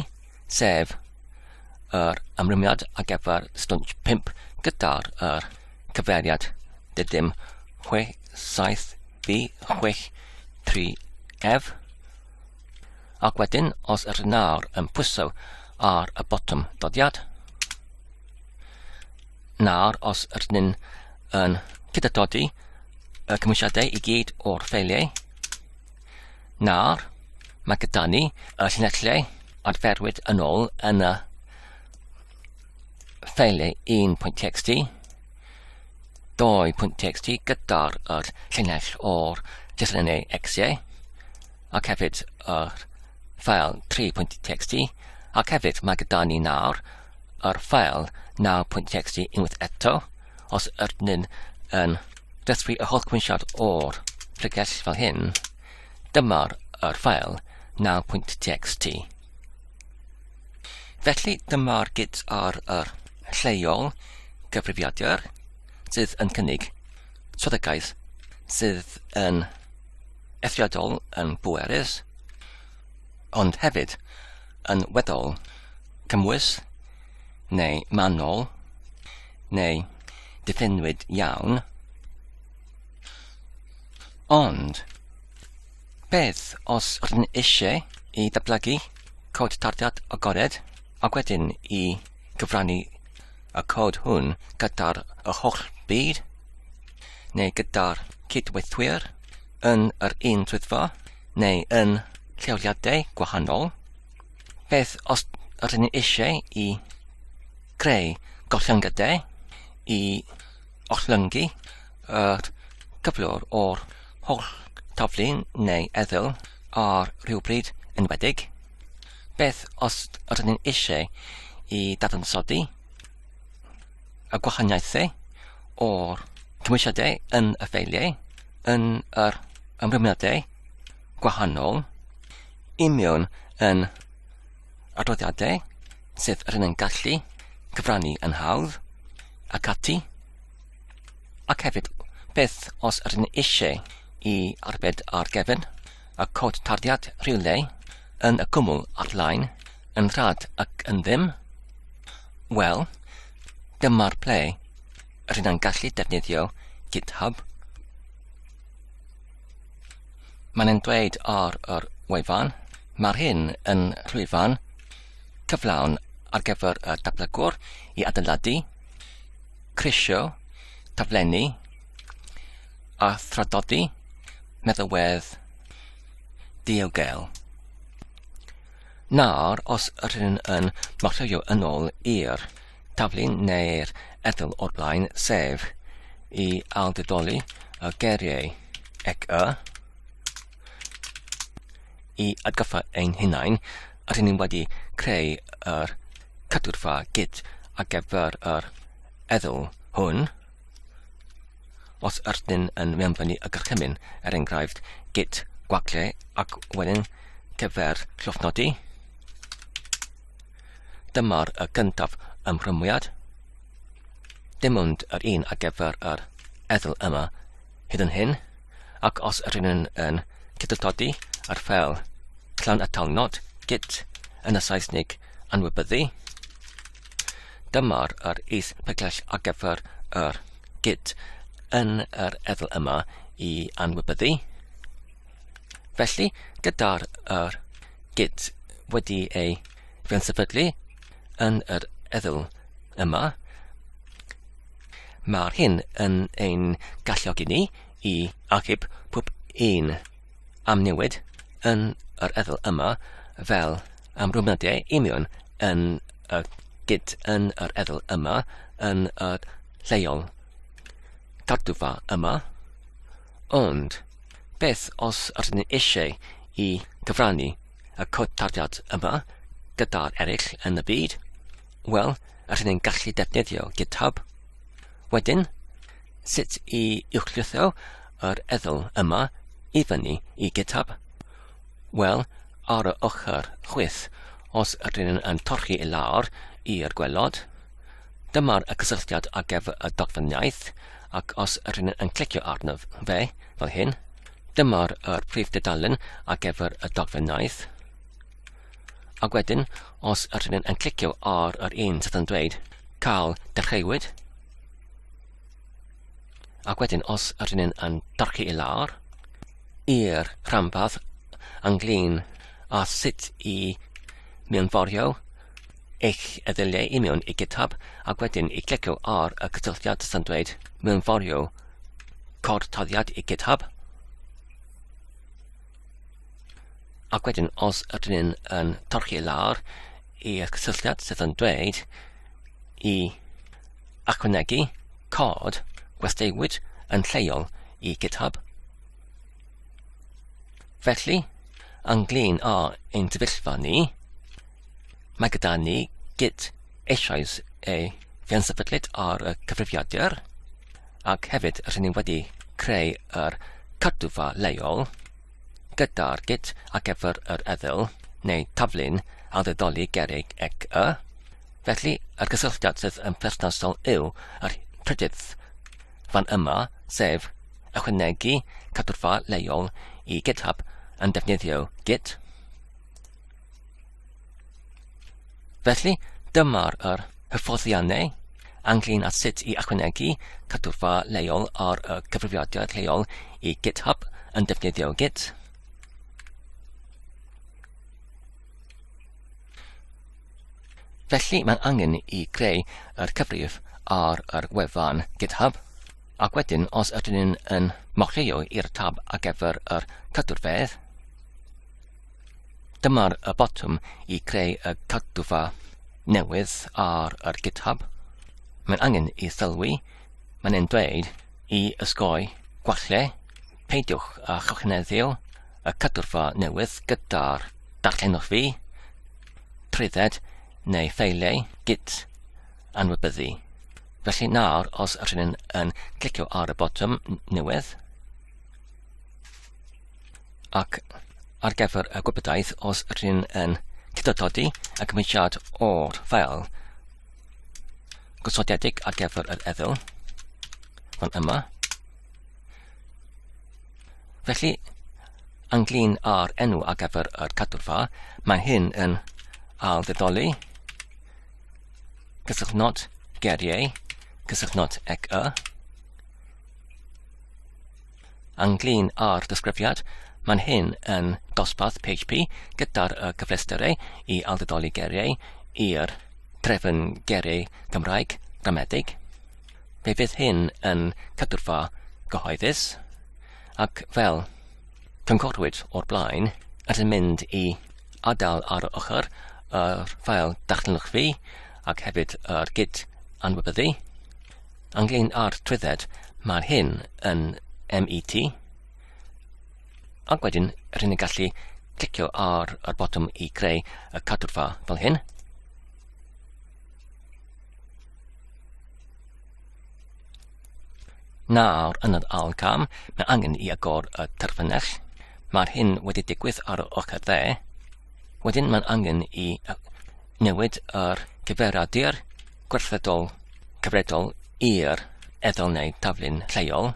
sef yr ymrwymiad ar gyfer stwns 5 gyda'r cyfeiriad 67B63F ac wedyn os yr nawr yn pwyso ar y botwm dodiad. Nawr os ydyn yn cydadodi y cymwysiadau i gyd o'r ffeiliau. Nawr mae gyda ni y llinellau adferwyd yn ôl yn y ffeiliau 1.txt, 2.txt gyda'r llinell o'r llythrennau xau ac hefyd yr ffail 3.txt ac hefyd mae gyda ni nawr yr ffail now.txt unwaith eto os ydyn yn dysgu y holl cymwysiad o'r pregell fel hyn. Dyma'r ffail now.txt. Felly dyma'r git ar lleol gyfrifiadur sydd yn cynnig swyddogaeth sydd yn eithriadol yn bwerus ond hefyd yn weddol cymwys neu manwl neu diffinwyd iawn. Ond beth os ydyn eisiau i datblygu cod tardiad agored ac wedyn i gyfrannu y cod hwn gyda'r y holl byd neu gyda'r cydweithwyr yn yr un swyddfa neu yn lleoliadau gwahanol. Beth os ydyn eisiau i creu gollyngiadau i ollygu yr cyflwr o'r holl taflun neu eddil ar rhywbryd enwedig. Beth os ydyn eisiau i dadansoddi y gwahaniaethau o'r cymwysiadau yn y ffeiliau yn yr ymrwymiadau gwahanol i mewn yn adroddiadau sydd yn gallu cyfrannu yn hawdd ac ati. Ac hefyd beth os ydyn eisiau i arbed ar gefn y cod tardiad rhywle yn y cwmwl ar-lein yn rhad ac yn ddim. Wel, dyma'r ple rydyn yn gallu defnyddio GitHub. Mae'n dweud ar yr wefan, mae'r hyn yn llwyfan cyflawn ar gyfer y dablygwr i adeiladu, crisio, taflenni a thradodi meddalwedd diogel. Nawr, os rydyn yn morllio yn ôl i'r taflun neu'r eddl o'r blaen, sef I aldedoli y geiriau ec I atgoffa ein hunain, rydyn ni wedi creu yr cadwrfa Git ar gyfer yr eddl hwn. Os rydyn yn mewnbynnu y gorchymyn, enghraifft Git gwacle ac wedyn cyfer llofnodi. Dyma'r y gyntaf ymrhymwiad. Dim ond yr un ar gyfer yr eddl yma hyd yn hyn, ac os rydyn yn cydwltodi ar ffel llawn atalnod Git yn y Saesnig anwybyddu. Dyma'r is pegell ar gyfer yr Git yn yr eddl yma I anwybyddu. Felly, gyda'r Git wedi ei feansefydlu yn yr eddl yma, mae'r hyn yn ein galluogi ni I achub pob un amnewid yn yr eddl yma fel amrwmnodiau union yn y Git yn yr eddl yma yn y lleol cadwfa yma, ond beth os rydyn ni eisiau I gyfrannu y cod tarddiad yma gyda'r eraill yn y byd? Wel, rydyn ni'n gallu defnyddio GitHub. Wedyn, sut I uwchlwytho yr eddl yma I fyny I GitHub? Wel, ar y ochr chwith, os rydyn yn torchi I lawr i'r gwelod, dyma'r y cysylltiad ar gyfer y dogfyniaeth, ac os rydyn yn clicio arno fe, fel hyn, dyma'r prif dudalen ar gyfer y dogfyniaeth. Ac wedyn, os rydyn yn clicio ar yr un sydd yn dweud cael dechreuwyd, ac wedyn os rydyn yn dorchi I lawr, i'r rhanbarth ynglyn a sut I mewnforio eich eddyliau union I GitHub, ac wedyn I clicio ar y cysylltiad sy'n dweud mewnforio cod toddiad I GitHub. Ac wedyn, os rydyn yn torchi I lawr i'r cysylltiad sydd yn dweud I ychwanegu cod gwesteiwyd yn lleol I GitHub. Felly, ynglyn â ein sefyllfa ni, mae gyda ni Git eisoes ei feansefydlyd ar y cyfrifiadur, ac hefyd rydyn ni wedi creu yr cadwfa leol gyda'r Git ar gyfer yr eddl neu taflun aldedoli gerig ec Felly, yr gysylltiad sydd yn perthnasol yw yr trydydd fan yma, sef ychwanegu cadwrfa leol I GitHub yn defnyddio Git. Felly, dyma'r hyfforddiannau ynglyn â sut I ychwanegu cadwrfa leol ar y cyfrifiadur leol I GitHub yn defnyddio Git. Felly, mae'n angen I greu yr cyfrif ar yr wefan GitHub, ac wedyn, os ydyn yn morllio i'r tab ar gyfer yr cadwrfedd, dyma'r botwm I creu y cadwfa newydd ar yr GitHub. Mae'n angen I sylwi, mae'n ein dweud I ysgoi gwalle, peidiwch a chochneddio y cadwrfa newydd gyda'r darllenwch trydded neu ffeiliau Git anwybyddu. Felly nawr, os rydyn yn clicio ar y botwm newydd, ac ar gyfer y gwybodaeth os rydyn yn cydwltodi y cymwysiad o'r ffeil gosodiedig ar gyfer yr eddl, fan yma. Felly, ynglyn â'r enw ar gyfer yr cadwrfa, mae hyn yn aldedoli, cysylltnod geiriau, cysylltnod ec Ynglyn â'r disgrifiad, mae'n hyn yn dosbarth PHP gyda'r cyflesterau I aldedoli geiriau i'r trefn geiriau Cymraeg gramedig. Fe fydd hyn yn cadwrfa gyhoeddus, ac fel cynghorwyd o'r blaen, ydyn mynd I adael ar y ochr yr ffail darllenwch fi ac hefyd yr git anwybyddu. Ynglyn â'r trwydded, mae'r hyn yn MET ac wedyn rydyn ni'n gallu clicio ar y botwm i creu y cadwrfa fel hyn. Nawr yn yr ail cam, mae angen i agor y terfynell. Mae'r hyn wedi digwydd ar y ochr dde. Wedyn mae'n angen i newid yr cyfeiriadur gweithredol cyfredol i'r eddol neu taflun lleol.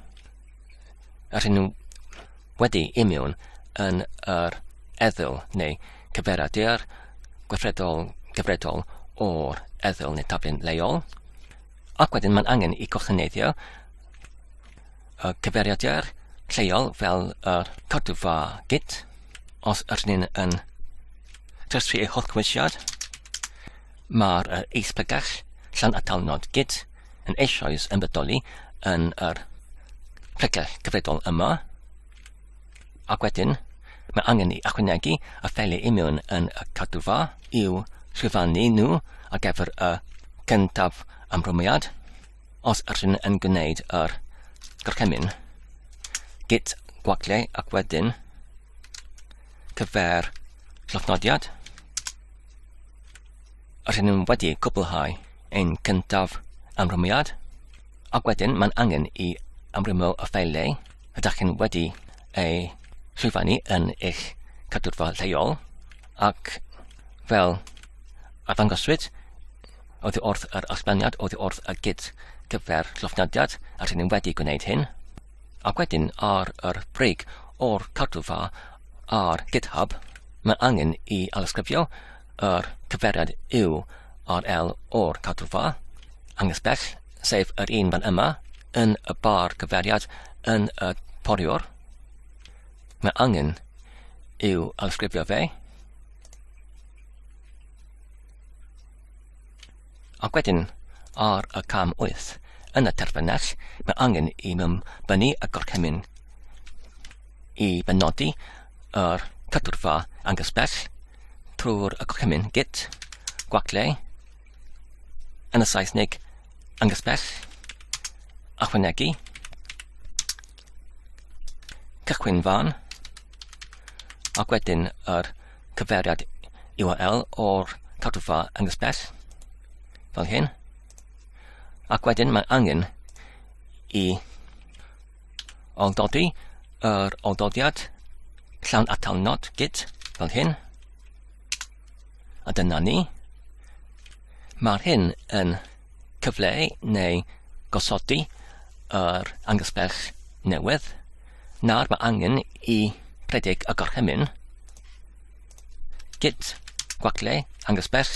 Rydyn nhw wedi imiwn yn yr eddol neu cyfeiriadur gweithredol gyfredol o'r eddol neu taflun leol. Ac wedyn mae'n angen i gwrthwyneithio y cyfeiriadur lleol fel yr cadwfa git. Os rydyn ni'n trysru eu holl cywisiad, mae'r is-pegall llan atalnod git yn eisoes yn bodoli yn yr pregell cyfredol yma. Ac wedyn, mae angen i ychwanegu y ffeiliau imiwn yn y cadwfa i'w llwyfannu nhw ar gyfer y gyntaf ymrwymiad. Os rydyn yn gwneud yr gorchymyn, git gwaglau ac wedyn cyfer llofnodiad. Rydyn nhw wedi cwblhau ein cyntaf ymrwymiad, ac wedyn mae'n angen i ymrwymo y ffeiliau ydych chi'n wedi eu llwyfannu yn eich cadwrfa lleol, ac fel arddangoswyd oddi wrth yr ysbaniad oddi wrth y git cyfer llofnodiad a rydyn wedi gwneud hyn. Ac wedyn ar yr brig o'r cadwfa ar GitHub, mae'n angen i alysgrifio yr cyfeiriad URL o'r cadwfa angysbell, sef yr un fan yma yn y bar cyfeiriad yn y poriwr. Mae angen i'w alysgrifio fe. Ac wedyn ar y cam 8 yn y terfynell, mae angen i mewnbynnu y gorchymyn i benodi yr cadwrfa angysbell trwy'r gorchymyn git gwaglau yn y Saesnig angysbell, ychwanegu, cychwyn fan, ac wedyn yr cyfeiriad URL o'r cadwrfa angysbell fel hyn. Ac wedyn mae angen i oldodi yr oldodiad llawn atalnod git fel hyn. A dyna ni. Mae'r hyn yn cyfleu neu gosodi yr angysbell newydd. Nawr mae angen i rhedeg y gorchymyn git gwaglau angysbell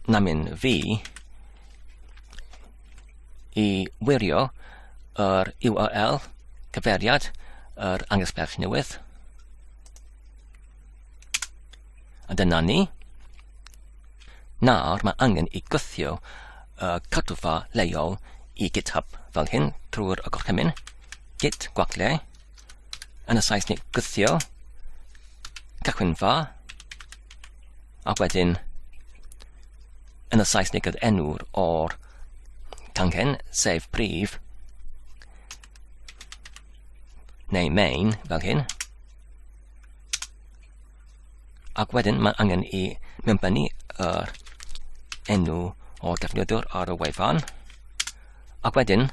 namin fi i wirio yr URL cyfeiriad yr angysbell newydd. A dyna ni. Nawr mae angen i gwthio y cadwfa leol i GitHub fel hyn trwy'r gorchymyn git gwaglau yn y Saesnig gwthio, cychwyn fa, ac wedyn yn y Saesnig yr enw'r o'r tangen, sef prif, neu main, fel hyn. Ac wedyn mae angen i mewnbynnu yr enw o'r defnyddwr ar y wefan. Ac wedyn,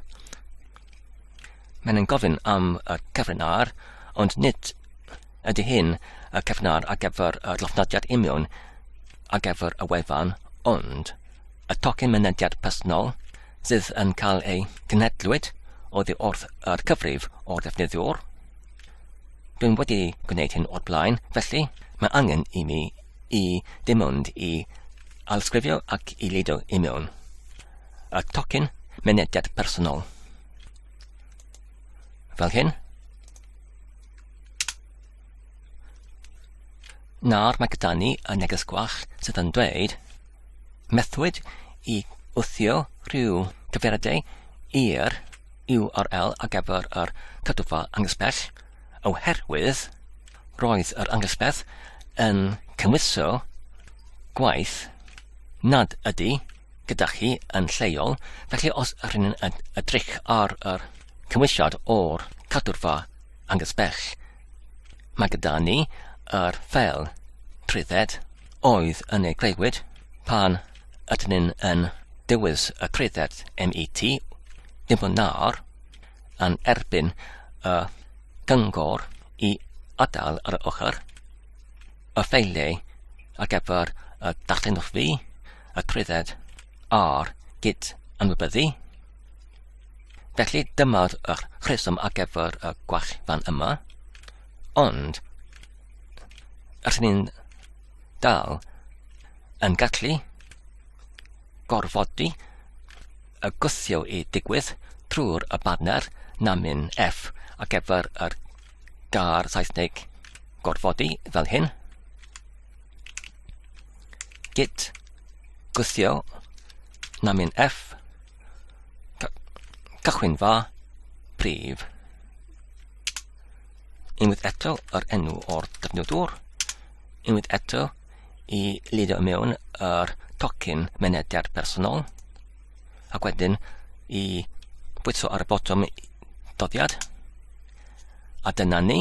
mae'n gofyn am y cyfrinair, ond nid ydy hyn y cyfrinair ar gyfer y llofnodiad imiwn ar gyfer y wefan, ond y tocyn mynediad personol sydd yn cael ei cynhedlwyd oddi wrth yr cyfrif o'r defnyddiwr. Dwi'n wedi gwneud hyn o'r blaen, felly mae angen i mi i dim ond i alsgrifio ac i leido i mewn y tocyn mynediad personol. Fel hyn. Nawr mae gyda ni y neges gwall sydd yn dweud methwyd i wthio rhyw cyfeiriadau i'r URL ar gyfer yr cadwfa angysbell oherwydd roedd yr angysbell yn cymwyso gwaith nad ydy gyda chi yn lleol, felly os rydyn yn edrych ar yr cymwysiad o'r cadwrfa angysbell, mae gyda ni yr ffeil trydded oedd yn ei greuwyd pan ydyn yn dywys y trydded MET dim ond nawr yn erbyn y gyngor i adael ar y ochr y ffeiliau ar gyfer y darllenwfi y trydded ar Git anwybyddu. Felly dyma'r rheswm ar gyfer y gwall fan yma, ond rydyn ni'n dal yn gallu gorfodi y gwthio i digwydd trwy'r y banner namin F ar gyfer yr gar Saesneg gorfodi fel hyn. Git gwthio namin F cychwyn fa prif. Unwaith eto yr enw o'r defnyddwr. Unwaith eto i lidio mewn yr tocyn mynediad personol. Ac wedyn i bwyso ar y botwm doddiad. A dyna ni.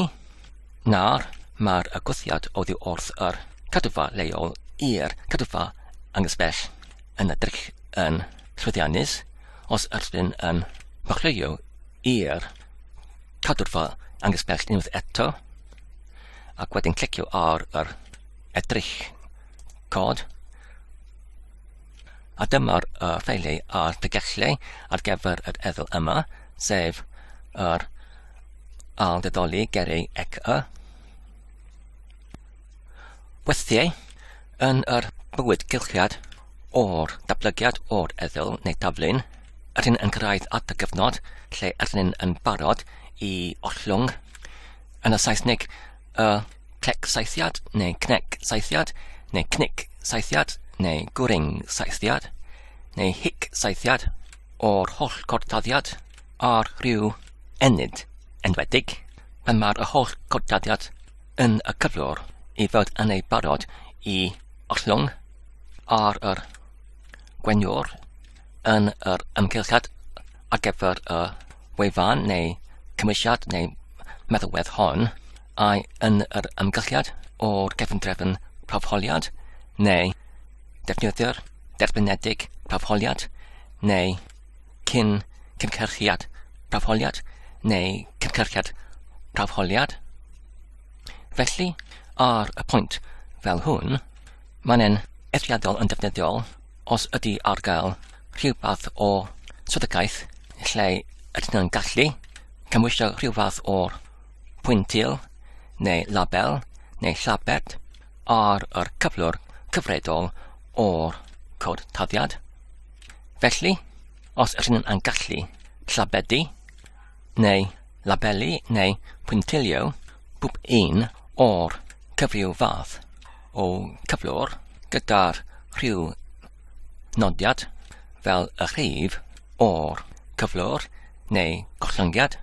Nawr mae'r gwthiad oddi wrth yr cadwfa leol i'r cadwfa angysbell yn edrych yn llwyddiannus os ydyn yn machleuo i'r cadwrfa angysbell unwaith eto ac wedyn clicio ar yr edrych cod a dyma'r ffeiliau a'r digellau ar gyfer yr eddol yma sef yr aldedoli gerau ECA. Weithiau yn yr bywyd gylchiad o'r datblygiad o'r eddol neu taflun ydyn yn cyrraedd at y gyfnod lle ydyn yn barod i ollwng yn y Saesneg y clec saethiad neu cnec saethiad neu cnic saethiad neu gwring saethiad neu hic saethiad o'r holl cordaddiad ar rhyw enid enwedig pan mae'r holl cordaddiad yn y cyflwr i fod yn ei barod i ollwng ar yr gwenwr yn yr ymgylchad ar gyfer y wefan neu cymwysiad neu meddylwedd hon a'i yn yr ymgylchiad o'r gefndrefn prawfholiad neu defnyddio'r derbynedig prawfholiad neu cynhyrchiad prawfholiad neu cynhyrchiad prawfholiad. Felly, ar y pwynt fel hwn, mae'n eithriadol yn defnyddiol os ydy ar gael rhywbeth o swyddogaeth lle ydyn nhw'n gallu cymwysio rhywbeth o'r pwyntil neu label neu llabed ar yr cyflwr cyfredol o'r cod taddiad. Felly, os ydyn nhw'n gallu llabedu neu labelu neu pwyntilio bob un o'r cyfryw fath o cyflwr gyda'r rhyw nodiad fel y rhif o'r cyflwr neu gollyngiad.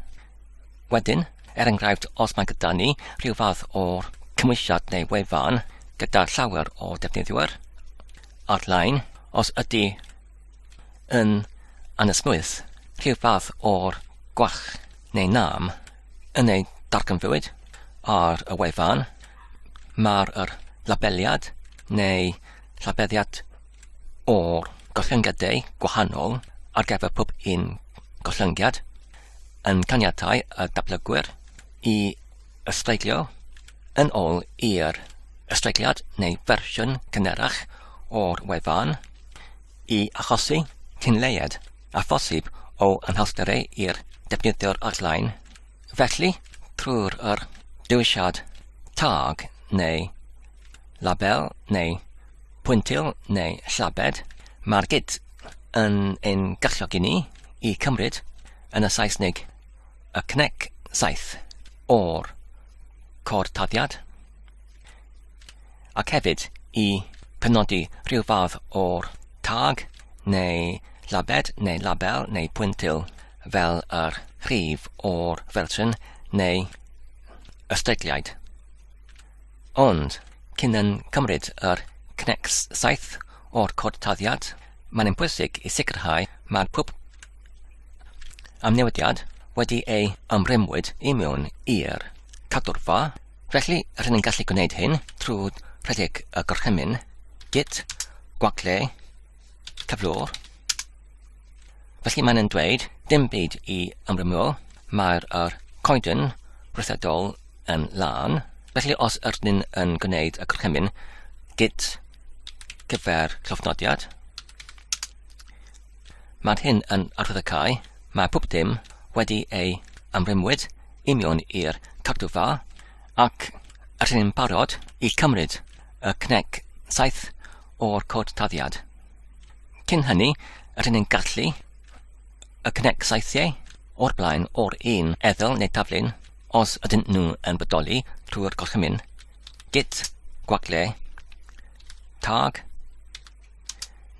Wedyn, enghraifft os mae gyda ni rhyw fath o'r cymwysiad neu wefan gyda llawer o defnyddwyr ar-lein os ydy yn anesmwyth rhyw fath o'r gwall neu nam yn ei darganfywyd ar y wefan, mae'r labeliad neu llabeddiad o'r gollyngiadau gwahanol ar gyfer pob un gollyngiad yn caniatau y dablygwyr i ystreiglio yn ôl i'r ystreigliad neu fersiwn cynerach o'r wefan i achosi cynleiad a phosib o anhawsterau i'r defnyddio'r ar-lein. Felly, trwy'r dewisiad tag neu label neu pwyntil neu llabed, mae'r Git yn ein galluogi ni i cymryd yn y Saesneg y cnec saith o'r cod taddiad ac hefyd i penodi rhyw fath o'r tag neu labed neu label neu pwyntil fel yr rhif o'r fersiwn neu ystreigliad. Ond, cyn yn cymryd connect saith o'r cod tarddiad, mae'n bwysig I sicrhau mae'r pwb amnewidiad wedi ei ymrymwyd I mewn i'r cadwrfa. Felly, rydyn ni'n gallu gwneud hyn trwy rhedeg y gorchymyn Git Gwacle cyflwr. Felly mae'n dweud dim byd I ymrymwyl, mae'r coeden rwythedol yn lan. Felly os rydyn yn gwneud y gorchymyn Git gyfer llofnodiad, mae hyn yn arwyddocau, mae pob dim wedi ei ymrymwyd I mewn i'r cadwrfa ac rydyn ni'n barod I cymryd y cnec saith o'r cod tarddiad. Cyn hynny, rydyn ni'n gallu y cnec saithiau o'r blaen o'r un eddel neu taflun os ydyn nhw yn bodoli trwy'r gorchymyn Git Gwacle tag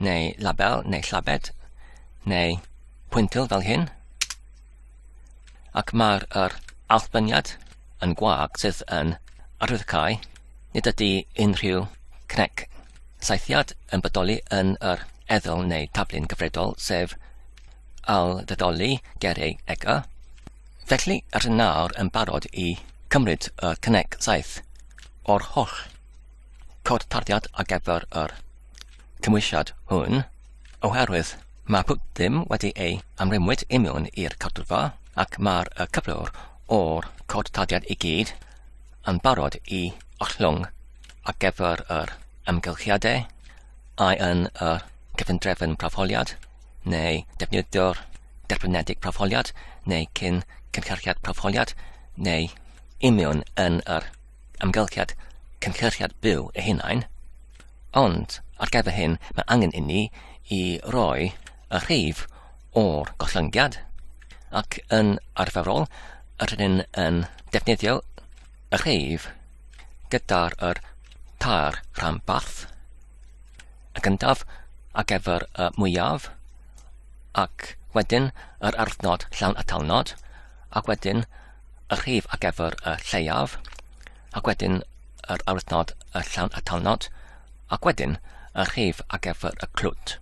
neu label neu llabed neu pwyntil fel hyn, ac mae'r alchbyniad yn gwag sydd yn arwyddocau nid ydy unrhyw cnec saithiad yn bodoli yn yr eddel neu taflun gyfredol sef al-ddedoli gerau ega. Felly rydyn nawr yn barod I cymryd y cnec saith o'r holl cod tarddiad ar gyfer yr cymwysiad hwn, oherwydd mae pob dim wedi ei amrymwyd I mewn i'r cadwrfa ac mae'r cyflwr o'r cod tarddiad I gyd yn barod I ollwng ar gyfer yr ymgylchiadau a yn y cyfundrefn proffoliad neu defnyddio'r derbynedig proffoliad neu cynhyrchiad proffoliad neu I mewn yn yr ymgylchiad cynhyrchiad byw eu hunain. Ond ar gyfer hyn mae angen I ni I roi y rhif o'r gollyngiad ac yn arferol rydyn yn defnyddio y rhif gyda'r tair rhanbarth y gyntaf ar gyfer y mwyaf ac wedyn yr arthnod llawn atalnod ac wedyn y rhif ar gyfer y lleiaf ac wedyn yr arthnod llawn atalnod ac wedyn y rhif ar gyfer y clwt.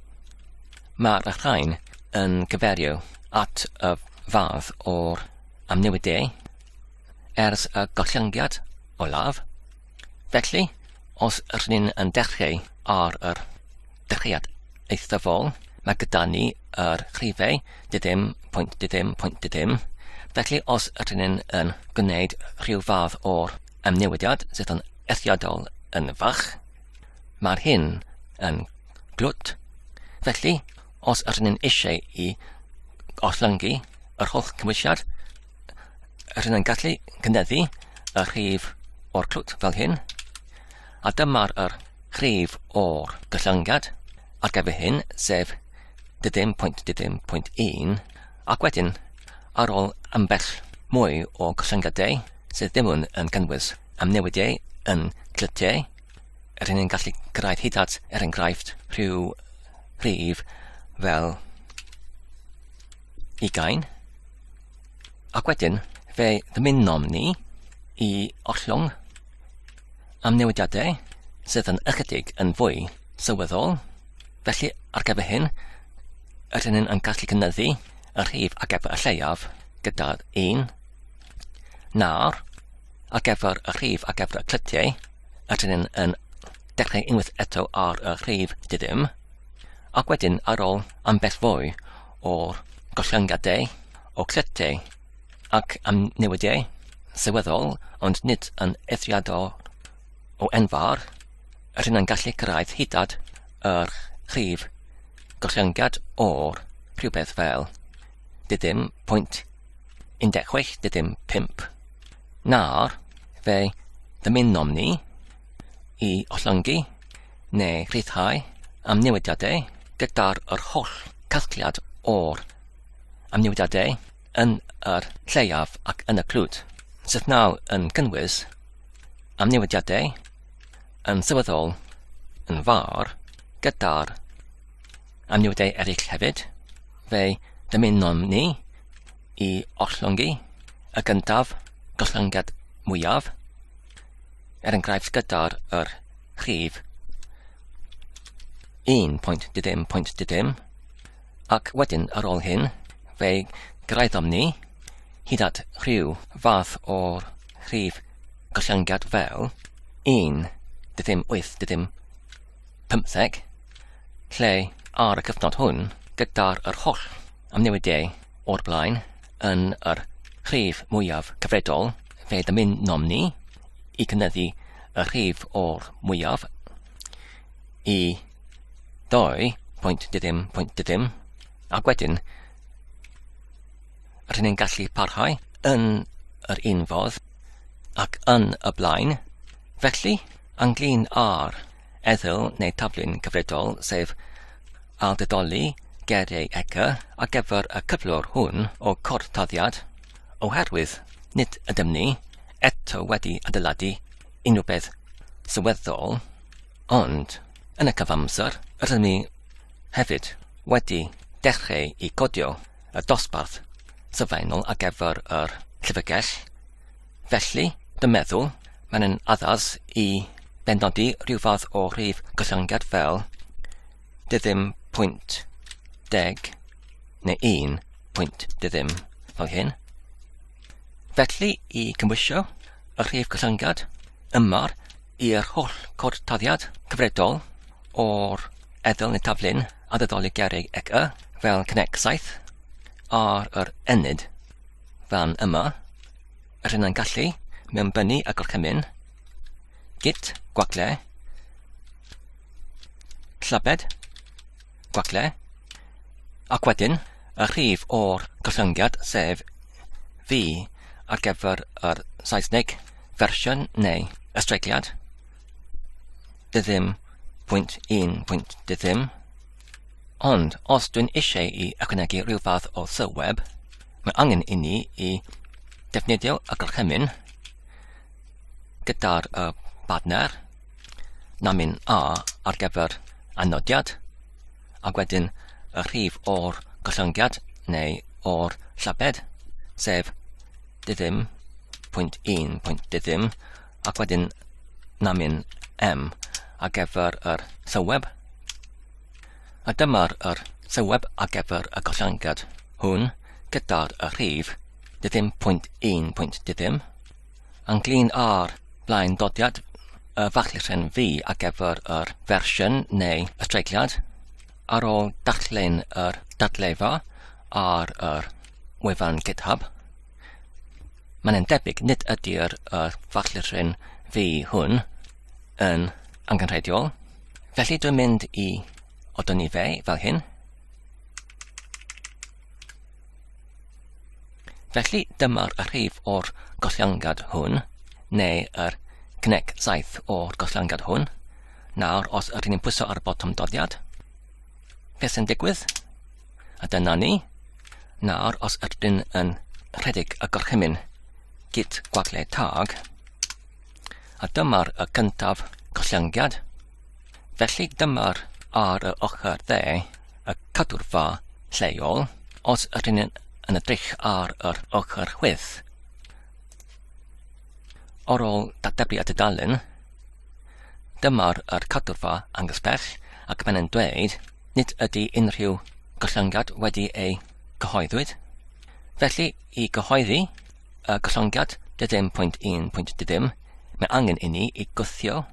Mae'r rhain yn gyferio at y fath o'r amnewidau ers y gollyngiad olaf. Felly, os rydyn yn dechrau ar yr dechreuad eithafol, mae gyda ni yr rhifau dydym, pwynt dydym, pwynt dydym. Felly, os rydyn yn gwneud rhyw fath o'r amnewidiad sydd yn eithriadol yn fach, mae'r hyn yn glwt. Felly, os rydyn eisiau I ollyngu yr holl cymwysiad, rydyn yn gallu cynyddu y rhif o'r clwt fel hyn, a dyma'r rhif o'r gollyngiad ar gyfer hyn, sef dydym, pwynt 1, ac wedyn ar ôl ambell mwy o gollyngiadau sydd ddim yn gynnwys amnewidiau yn clytiau, rydyn ni'n gallu gyrraedd hyd at enghraifft rhyw rhif fel 20, ac wedyn fe ddymunom ni I ollwng amnewidiadau sydd yn ychydig yn fwy sylweddol. Felly ar gyfer hyn, rydyn yn gallu cynyddu y rhif ar gyfer y lleiaf gyda 1. Nawr, ar gyfer y rhif ar gyfer y clytiau, rydyn yn dechrau unwaith eto ar y rhif dydym, ac wedyn ar ôl ambell fwy o'r gollyngiadau o clytiau ac amnewidiau sylweddol, ond nid yn eithriadol o enfawr, rydyn yn gallu cyrraedd hyd at yr rhif gollyngiad o'r rhywbeth fel dydym, pwynt 16, dydym 5. Nawr, fe ddymunom ni I ollyngu neu rhyddhau amnewidiadau gyda'r holl casgliad o'r amnewidiadau yn yr lleiaf ac yn y clwt, sydd nawr yn gynnwys amnewidiadau yn sylweddol yn fawr gyda'r amnewidiadau eraill hefyd. Fe dymunom ni I ollyngu y gyntaf gollyngiad mwyaf, enghraifft gyda'r rhif 1.dim, ac wedyn ar ôl hyn, fe gyrraeddom ni hyd at rhyw fath o'r rhif gollyngad fel 1.8.15, lle ar y cyfnod hwn gyda'r yr holl amnewidau o'r blaen yn yr rhif mwyaf cyfredol, fe dymunnom ni i cynyddu y rhif o'r mwyaf i 2.dim, ac wedyn rydyn ni'n gallu parhau yn yr un fodd ac yn y blaen. Felly, ynglyn â'r eddyl neu taflun cyfredol, sef aldedoli geriau ega ar gyfer y cyflwr hwn o cortoddiad, oherwydd nid ydym ni eto wedi adeiladu unrhyw beth sylweddol, ond yn y cyfamser rydym ni hefyd wedi dechrau i codio y dosbarth sylfaenol ar gyfer yr llyfrgell. Felly, dwi'n meddwl mae'n addas i benodi rhyw fath o rhif gollyngad fel 0.10 neu 1.10 fel hyn. Felly, i cymwysio y rhif gollyngad yma'r i'r holl cortoddiad cyfredol o'r eddyl neu taflun addedoli geriau ega fel cynnig 7 ar yr enid fan yma, rydyn ni'n gallu mewnbynnu y gorchymyn git gwacle llabed gwacle, ac wedyn y rhif o'r gollyngad sef V ar gyfer yr Saesneg fersiwn neu ystreigliad 0.1.10. Ond os dwi'n eisiau i ychwanegu rhyw fath o sylweb, mae angen i ni i defnyddio y gorchymyn gyda'r badner namin A ar gyfer anodiad, ac wedyn y rhif o'r gollyngiad neu o'r llabed, sef 0.1.10, ac wedyn namin M ar gyfer yr sylweb. A dyma'r sylweb ar gyfer y gollyngiad hwn gyda'r rhif 0.1.10. Ynglyn â'r blaen dodiad y fachlitren V ar gyfer yr fersiwn neu ystreigliad, ar ôl darllen yr dadlefa ar yr wefan GitHub, mae'n debyg nid ydy'r fachlitren V hwn yn angenrheidiol. Felly dwi'n mynd i odoni fe fel hyn. Felly dyma'r rhif o'r gollyngiad hwn, neu yr cynnig 7 o'r gollyngiad hwn. Nawr, os ydyn ni'n pwyso ar y botwm doddiad, beth sy'n digwydd? A dyna ni. Nawr, os ydyn yn rhedeg y gorchymyn git gwacle tag, a dyma'r cyntaf gollyngiad. Felly dyma'r ar y ochr dde y cadwrfa lleol. Os ydyn yn edrych ar yr ochr chwith, ar ôl dadebu at y dudalen, dyma'r cadwrfa angysbell, ac mae'n dweud nid ydy unrhyw gollyngiad wedi ei gyhoeddwyd. Felly, i gyhoeddi y gollyngiad 0.1.10, mae angen i ni i gwthio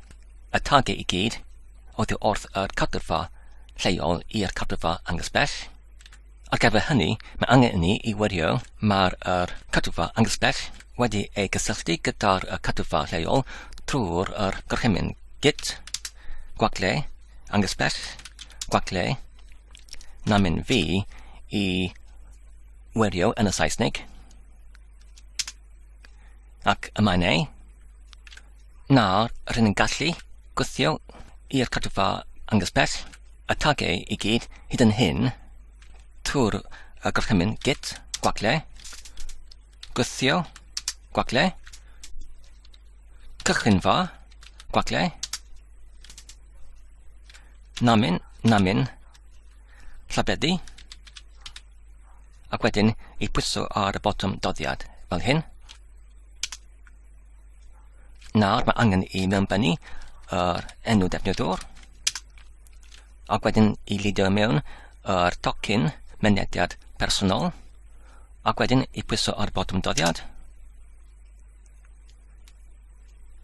y tagau i gyd oddi wrth yr cadwrfa lleol i'r cadwrfa angysbell. Ar gyfer hynny, mae angen i ni i wirio mae'r cadwrfa angysbell wedi ei gysylltu gyda'r cadwrfa lleol trwy'r gorchymyn git gwacle angysbell gwacle namin V i wirio yn y Saesneg. Ac y mae'n ei. Nawr, rydyn ni'n gallu gwthio i'r cadwrfa angysbell y tagau i gyd hyd yn hyn trwy'r gorchymyn git gwacle, gwthio gwacle, cychwynfa gwacle, namin llabeddu, ac wedyn i pwyso ar y botwm doddiad fel hyn. Nawr mae angen i mewnbynnu enw defnyddwr. Ac wedyn I lidio mewn tocyn mynediad personol. Ac wedyn I pwyso ar botwm doddiad.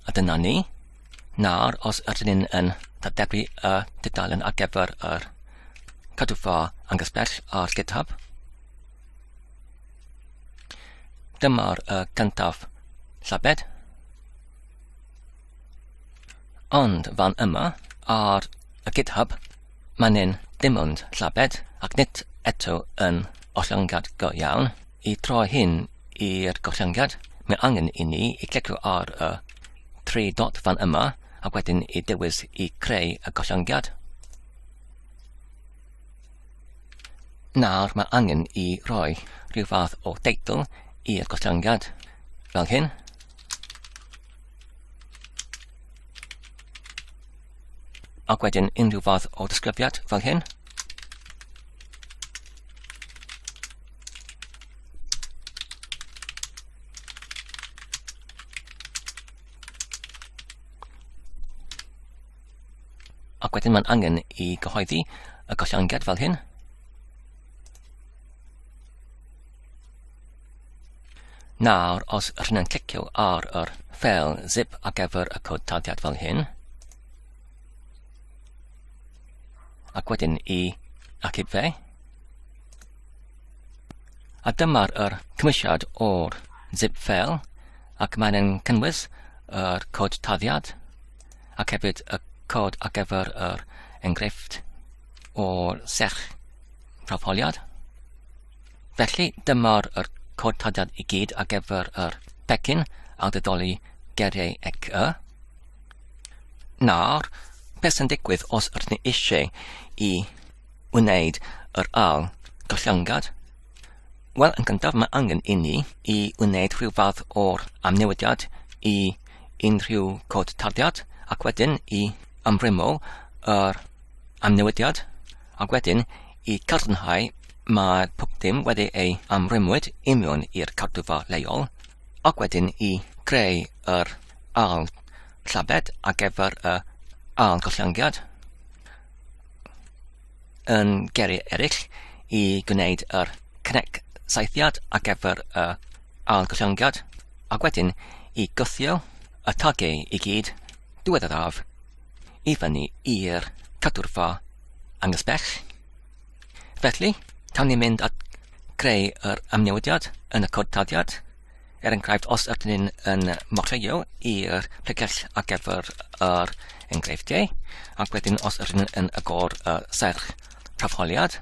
A dyna ni. Nawr, os ydyn ni'n yn dadebru y dudalen ar gyfer yr cadwfa angysbell ar GitHub. Dyma'r gyntaf llabed. Ond fan yma, ar y GitHub, mae ni'n dim ond llabed ac nid eto yn ollyngad go iawn. I troi hyn i'r gollyngad, mae angen I ni I clicio ar y 3 dot fan yma ac wedyn I dewis I creu y gollyngad. Nawr mae angen I roi rhyw fath o teitl i'r gollyngad fel hyn. Ac wedyn unrhyw fath o disgrifiad fel hyn. Ac wedyn mae'n angen I gyhoeddi y gollyngad fel hyn. Nawr, os rydyn ni'n clicio ar yr ffeil zip ar gyfer y cod tarddiad fel hyn, ac wedyn I acib fe, a dyma'r cymwysiad o'r zip ffeil, ac mae'n cynnwys yr cod tarddiad, ac hefyd y cod ar gyfer yr enghraifft o'r sech prawfholiad. Felly, dyma'r cod tarddiad I gyd ar gyfer yr pecyn a dydoli geriau ec y. Nawr, beth sy'n digwydd os ydyn ni eisiau I wneud yr ail gollyngad? Wel, yn gyntaf mae angen I ni I wneud rhyw fath o'r amnewidiad I unrhyw cod tarddiad ac wedyn I amrymo yr amnewidiad ac wedyn I cadarnhau mae pob dim wedi ei amrymwyd I mewn i'r cadwfa leol ac wedyn I creu yr ail llabed ar gyfer y ail gollyngad yn geriau eraill I gwneud yr cynnig saethiad ar gyfer y ail gollyngad ac wedyn I gwthio y tagau I gyd diweddaraf I fyny i'r cadwfa angysbell. Felly, tawn ni'n mynd at creu yr amnewidiad yn y cod tarddiad. Enghraifft, os ydyn ni'n morlleio i'r pregell ar gyfer yr enghreifftiau, ac wedyn os ydyn ni'n agor y serch prawfholiad,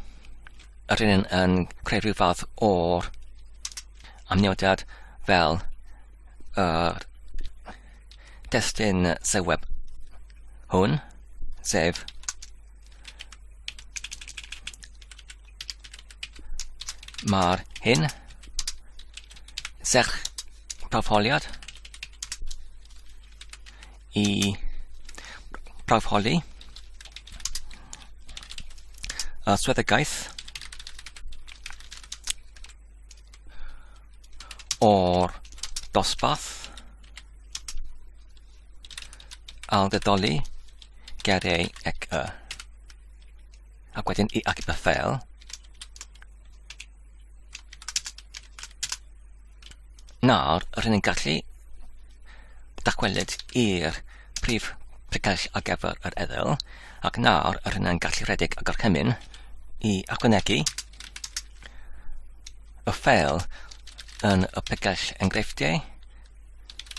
ydyn ni'n creu rhyw fath o'r amnewidiad fel destun seweb hwn, sef mae'r hyn sech prawfholiad I prawfholi y swyddogaeth o'r dosbarth aldedoli geriau ec y ac wedyn I acib y ffeil nawr rydyn ni'n gallu dachwelyd i'r prif pregell ar gyfer yr eddyl ac nawr rydyn ni'n gallu rhedeg ag orchymyn I ychwanegu y ffeil yn y pregell enghreifftiau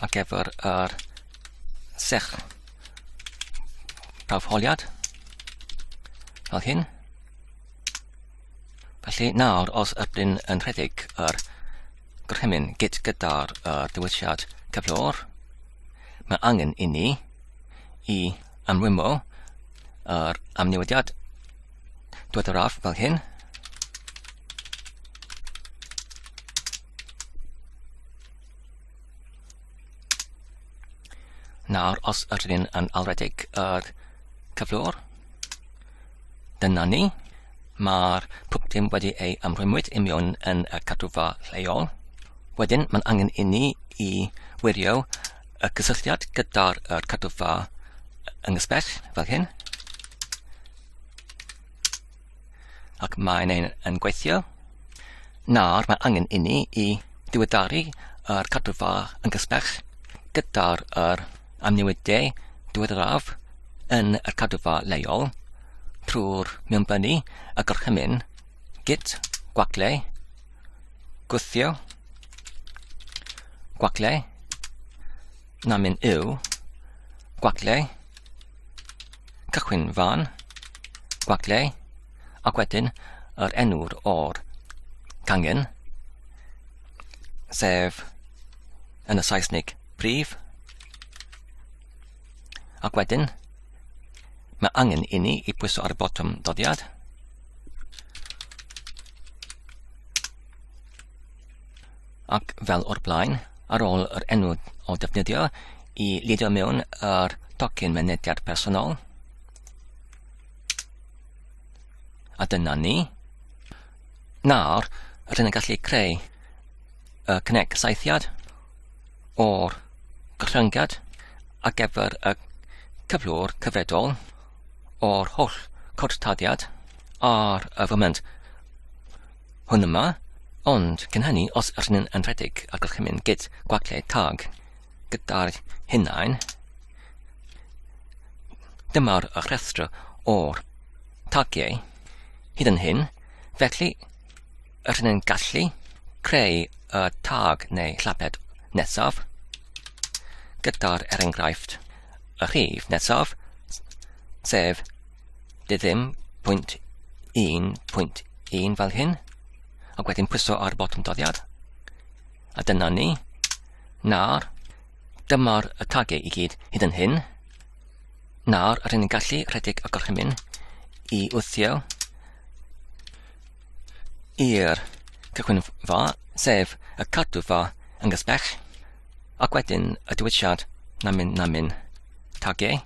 ar gyfer yr sech prawfholiad fel hyn. Felly nawr os ydyn yn rhedeg yr gorchymyn git gyda'r dywisiad cyflwr, mae angen I ni I amrymo yr amnewidiad diweddaraf fel hyn. Nawr, os ydyn yn alredig cyflwr, dyna ni. Mae'r pob dim wedi ei amrymwyd I mewn yn y cadwfa lleol. Wedyn, mae'n angen I ni I wirio y cysylltiad gyda'r cadwfa yn gysbell fel hyn. Ac mae'n yn gweithio. Nawr mae angen i ni i diweddaru yr cadwfa yn gysbell gyda'r amnewidau diweddaraf yn y cadwfa leol trwy'r mewnbynnu y gorchymyn git gwaclau gwthio gwaclau namin yw gwaclau cychwyn fan gwaclau ac wedyn yr enw'r o'r cangen sef yn y Saesnig prif ac wedyn mae angen i ni i pwyso ar y botwm doddiad ac fel o'r blaen ar ôl yr enw o defnyddio i lidio mewn yr tocyn mynediad personol a dyna ni. Nawr rydyn yn gallu creu y cynnig saethiad o'r gorllyngiad ar gyfer y cyflwr cyfredol o'r holl codtadiad ar y foment hwn yma, ond cyn hynny os rydyn yn rhedeg ar gorchymyn git gwaclau tag gyda'r hunain, dyma'r rhestr o'r tagiau hyd yn hyn, felly rydyn yn gallu creu y tag neu llabed nesaf gyda'r enghraifft y rhif nesaf sef ddim.1.1 fel hyn ac wedyn pwyso ar botwm doddiad a dyna ni. Nawr dyma'r tagiau i gyd hyd yn hyn. Nawr rydyn yn gallu rhedeg y gorchymyn i wthio i'r cychwynfa sef y cadwfa yn gysbell ac wedyn y diwysiad namin tagiau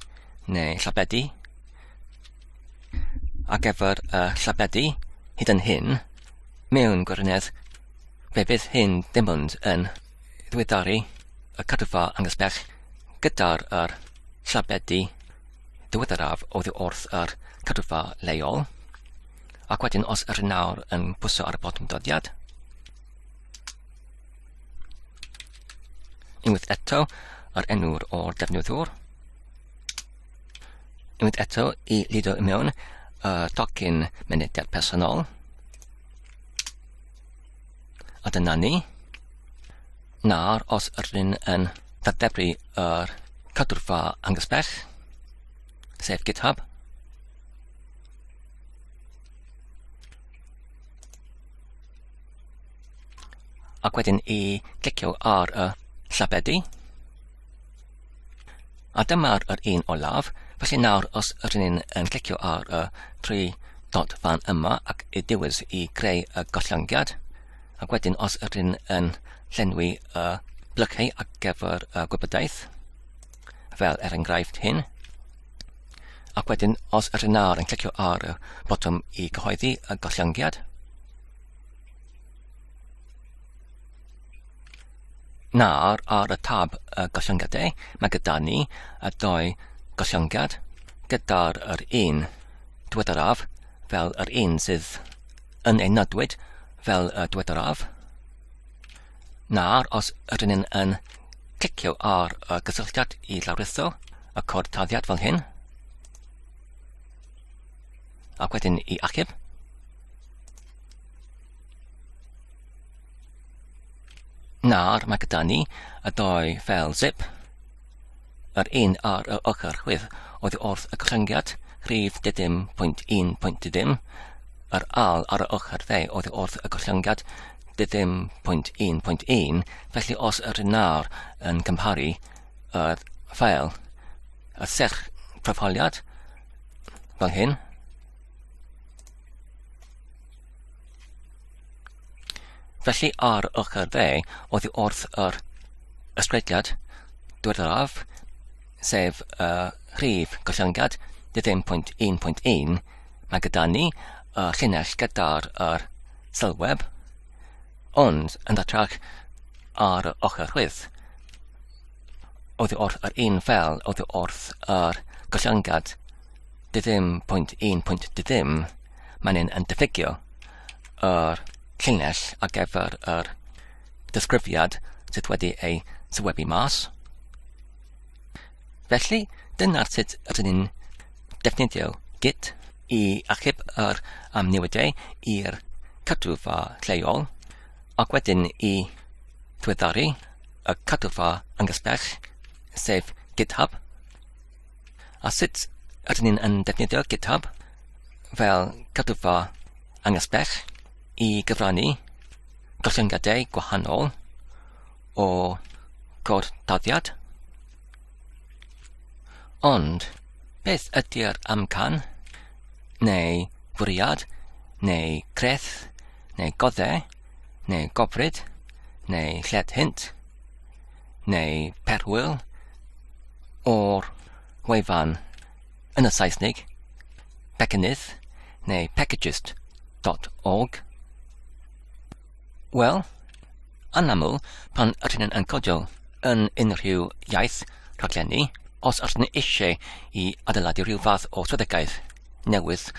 neu llabedi a gyfer y llabedi hyd yn hyn mewn gwirionedd fe bydd hyn dim ond yn diweddaru y cadwfa yn gysbell gyda'r llabedi diweddaraf oddi wrth yr cadwfa leol ac wedyn os yr nawr yn pwyso ar y botwm doddiad unwaith eto yr enw'r o'r defnyddwr unwaith eto i lido mewn y tocyn mynediad personol a dyna ni. Nawr os rydyn yn dadebru yr cadwfa yn gysbell sef GitHub ac wedyn i clicio ar y llabedi a dyma'r un olaf, felly nawr os rydyn yn clicio ar y 3 dot fan yma ac i diwys i greu y gollyngiad ac wedyn os rydyn yn llenwi y blycau ar gyfer y gwybodaeth fel enghraifft hyn ac wedyn os rydyn nawr yn clicio ar y botwm i gyhoeddi y gollyngiad nawr ar y tab y gollyngiadau mae gyda ni y 2 gollyngiad gyda'r un diweddaraf fel yr un sydd yn ei nodwyd fel y diweddaraf. Nawr os rydyn yn clicio ar y gysylltiad i lawrithio y cod taddiad fel hyn ac wedyn i achub nawr mae gyda ni y 2 fel zip yr un ar y ochr chwydd oddi wrth y gollyngiad rhif 1.1.dim yr al ar y ochr dde oddi wrth y gollyngiad 1.1.1 felly os rydyn nawr yn cymharu y ffail y serch proffoliad fel hyn felly ar ochr dde oddi wrth yr ysbrydliad diweddaraf sef rhif gollyngiad 1.1.1 mae gyda ni llinell gyda'r sylweb ond yn datrach ar ochr chwydd oddi wrth yr un fel oddi wrth yr gollyngad dydym.1.dydym, mae'n yn diffygio yr llinell ar gyfer yr disgrifiad sydd wedi ei sylwebu mas. Felly, dyna'r sut ydyn ni'n defnyddio Git i achub yr amnewidau i'r cadwfa lleol, ac wedyn i ddiweddaru y cadwfa angysbell, sef GitHub. A sut ydyn ni'n defnyddio GitHub fel cadwfa angysbell i gyfrannu gollyngiadau gwahanol o cod dyddiad. Ond, beth ydy'r amcan, neu bwriad, neu creth, neu goddau, neu gofryd, neu lled hint, neu perwyl o'r wefan yn y Saesnig, Packagist, neu Packagist.org? Wel, anaml pan ydyn yn codio yn unrhyw iaith rhaglenni, os ydyn ni eisiau i adeiladu rhyw fath o strategaeth newydd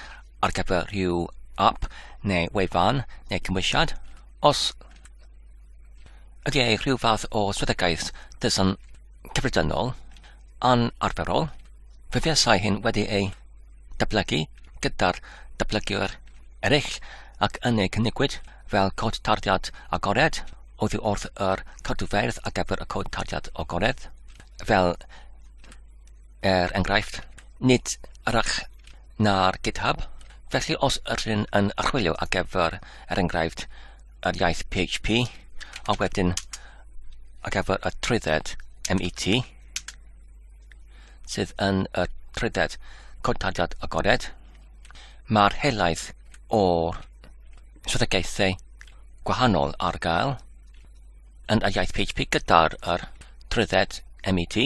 ar gyfer rhyw app neu wefan neu cymwysiad, os ydy ei rhyw fath o strategaeth dysyn cyfredynol anarferol, fe fuasai hyn wedi ei datblygu gyda'r datblygwyr eraill ac yn ei cynigwyd fel cod tardiad agored oddi wrth yr cadwferth ar gyfer y cod tardiad agored, fel enghraifft, nid arach na'r GitHub. Felly os ydyn yn archwilio ar gyfer enghraifft yr iaith PHP, a wedyn ar gyfer y trwydded MET, sydd yn y trwydded cod tardiad agored, mae'r helaeth o'r strategaethau gwahanol ar gael yn y iaith PHP gyda'r trwydded MET.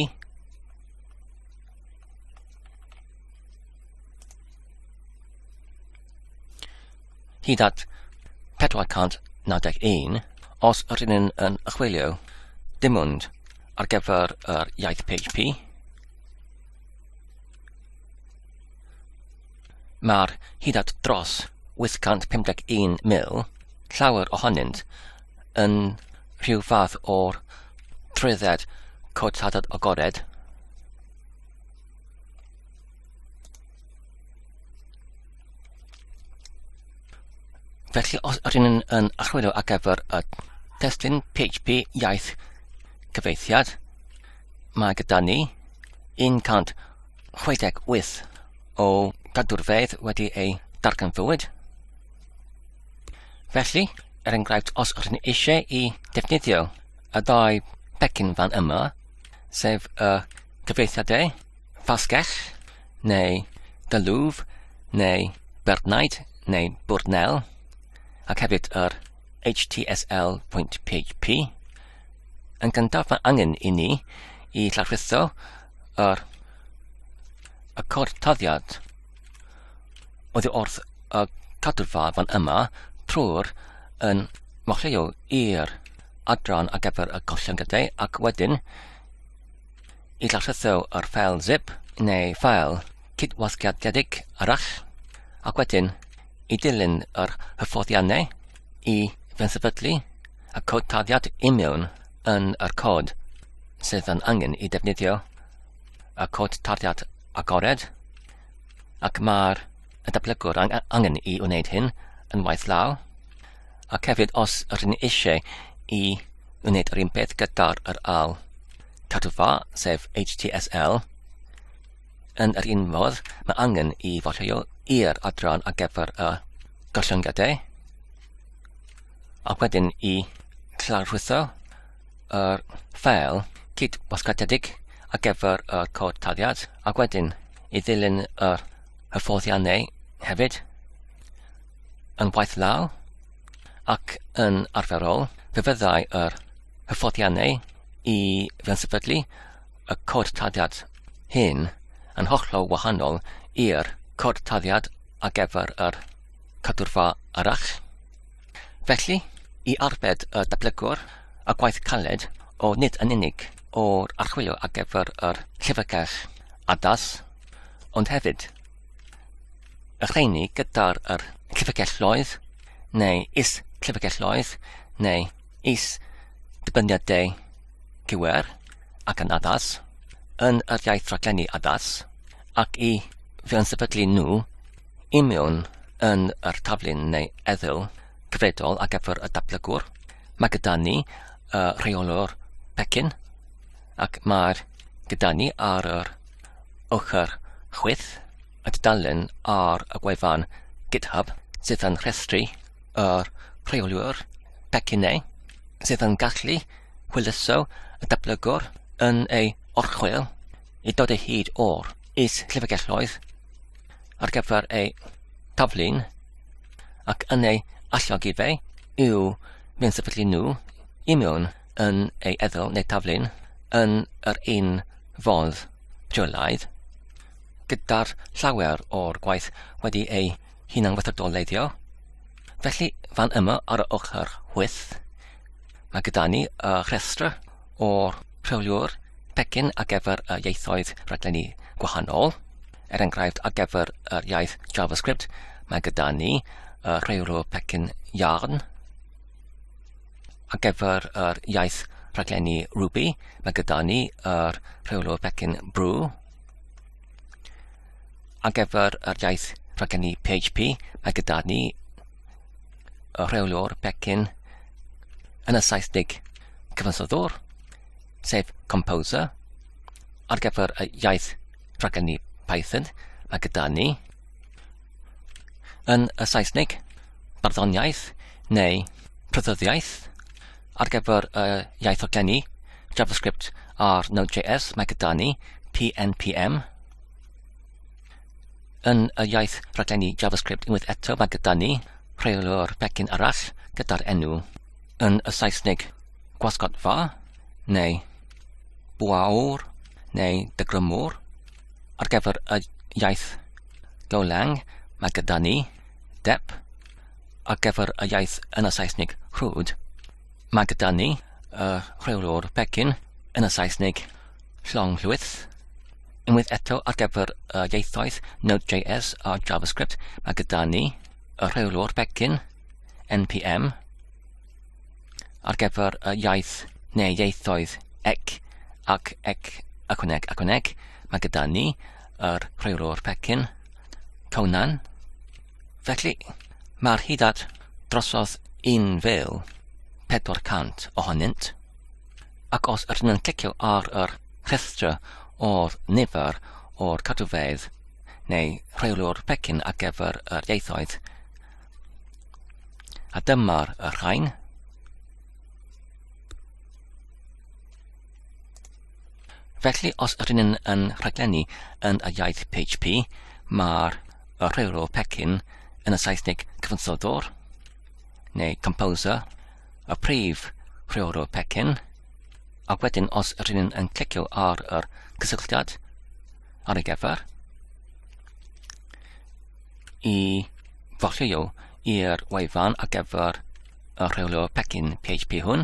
Hyd at 491, os ydyn yn ychwilio dim ond ar gyfer yr iaith PHP, mae'r hyd at dros 851,000 llawer ohonynt yn rhyw fath o'r trwydded cod tardiad agored. Felly, os ydyn yn archwilio ar gyfer y testyn PHP iaith cyfeithiad, mae gyda ni 168 o gadwrfeydd wedi ei darganfywyd. Felly, enghraifft, os ydyn eisiau i defnyddio y ddau becyn fan yma, sef y cyfeithiadau fasgell, neu dylwf, neu bernheid, neu bwrnel, ac hefyd yr HTSL.php. Yn gyntaf mae angen i ni i llarwyddo y cod tarddiad oddi wrth y cadwfa fan yma trwy'r yn mollio i'r adran ar gyfer y gollyngiadau, ac wedyn i llarwyddo yr ffeil zip neu ffeil cydwasgiadedig arall, ac wedyn i dilyn yr hyfforddiannau i fensefydlu y cod tarddiad i mewn yn yr cod sydd yn angen i defnyddio y cod tardiad agored, ac mae'r datblygwr angen i wneud hyn yn waith law, ac hefyd os ydyn eisiau i wneud yr un peth gyda'r ail cadwfa, sef HTSL, yn yr un modd mae angen i follio i'r adran ar gyfer y gollyngiadau, ac wedyn i llarwyddo yr ffeil cydwasgiadedig ar gyfer y cod tarddiad, ac wedyn i ddilyn yr hyfforddiannau hefyd yn waith law, ac yn arferol fe fyddai yr hyfforddiannau i fensefydlu y cod tarddiad hyn yn hollol wahanol i'r cod tarddiad ar gyfer yr cadwrfa arall. Felly, i arbed y datblygwr y gwaith caled o nid yn unig o'r archwilio ar gyfer yr llyfrgell addas, ond hefyd y rheini gyda'r llyfrgelloedd neu is-llyfrgelloedd neu is-dibyniadau cywer ac yn addas yn yr iaith rhaglenni addas ac i feansefydlu nhw I mewn yn yr taflun neu eddyl cyfredol ar gyfer y dablygwr. Mae gyda ni rheolwr pecyn ac mae'r gyda ni ar yr ochr chwith y dudalen ar y gwefan GitHub sydd yn rhestru yr rheolwr pecynau sydd yn gallu hwyluso y dablygwr yn ei orchwil I dod ei hyd o'r is-llyfrgelloedd ar gyfer ei taflun ac yn ei alluogi fe yw fe'n sefydlu nhw I mewn yn ei eddyl neu taflun yn yr un fodd rheolaidd gyda'r llawer o'r gwaith wedi ei hunanweithredoleiddio. Felly fan yma ar y ochr chwith mae gyda ni y rhestr o'r rheolwr pecyn ar gyfer y ieithoedd rhaglenni gwahanol. Enghraifft ar gyfer yr iaith JavaScript mae gyda ni y rheolwr pecyn yarn. Ar gyfer yr iaith rhaglenni Ruby mae gyda ni yr rheolwr pecyn brew. Ar gyfer yr iaith rhaglenni PHP mae gyda ni y rheolwr pecyn yn y Saesnig cyfansoddwr sef composer. Ar gyfer y iaith rhaglenni Python mae gyda ni yn y Saesnig barddoniaeth neu pryddyddiaeth. Ar gyfer y iaith rhaglenni JavaScript ar Node.js mae gyda ni PNPM. Yn y iaith rhaglenni JavaScript unwaith eto mae gyda ni rheolwr pecyn arall gyda'r enw yn y Saesnig gwasgotfa neu bwawr neu dygrymwr. Ar gyfer y iaith Golang mae gyda ni dep. Ar gyfer y iaith yn y Saesnig rhwd mae gyda ni y rheolwr pecyn yn y Saesnig llonghlwyth. Unwaith eto ar gyfer y ieithoedd Node.js a JavaScript mae gyda ni y rheolwr pecyn npm. Ar gyfer y iaith neu ieithoedd ec ac ychwaneg mae gyda ni yr rheolwr pecyn Conan. Felly mae'r hyd at drosodd 1,400 ohonynt ac os ydyn nhw'n clicio ar yr rhestr o'r nifer o'r cadwfedd neu rheolwr pecyn ar gyfer yr ieithoedd a dyma'r rhain. Felly, os ydyn yn rhaglenni yn y iaith PHP, mae'r rheolwr pecyn yn y Saesnig cyfansoddwr, neu composer, y prif rheolwr pecyn, ac wedyn os ydyn yn clicio ar yr cysylltiad ar ei gyfer, I folio i'r wefan ar gyfer y rheolwr pecyn PHP hwn,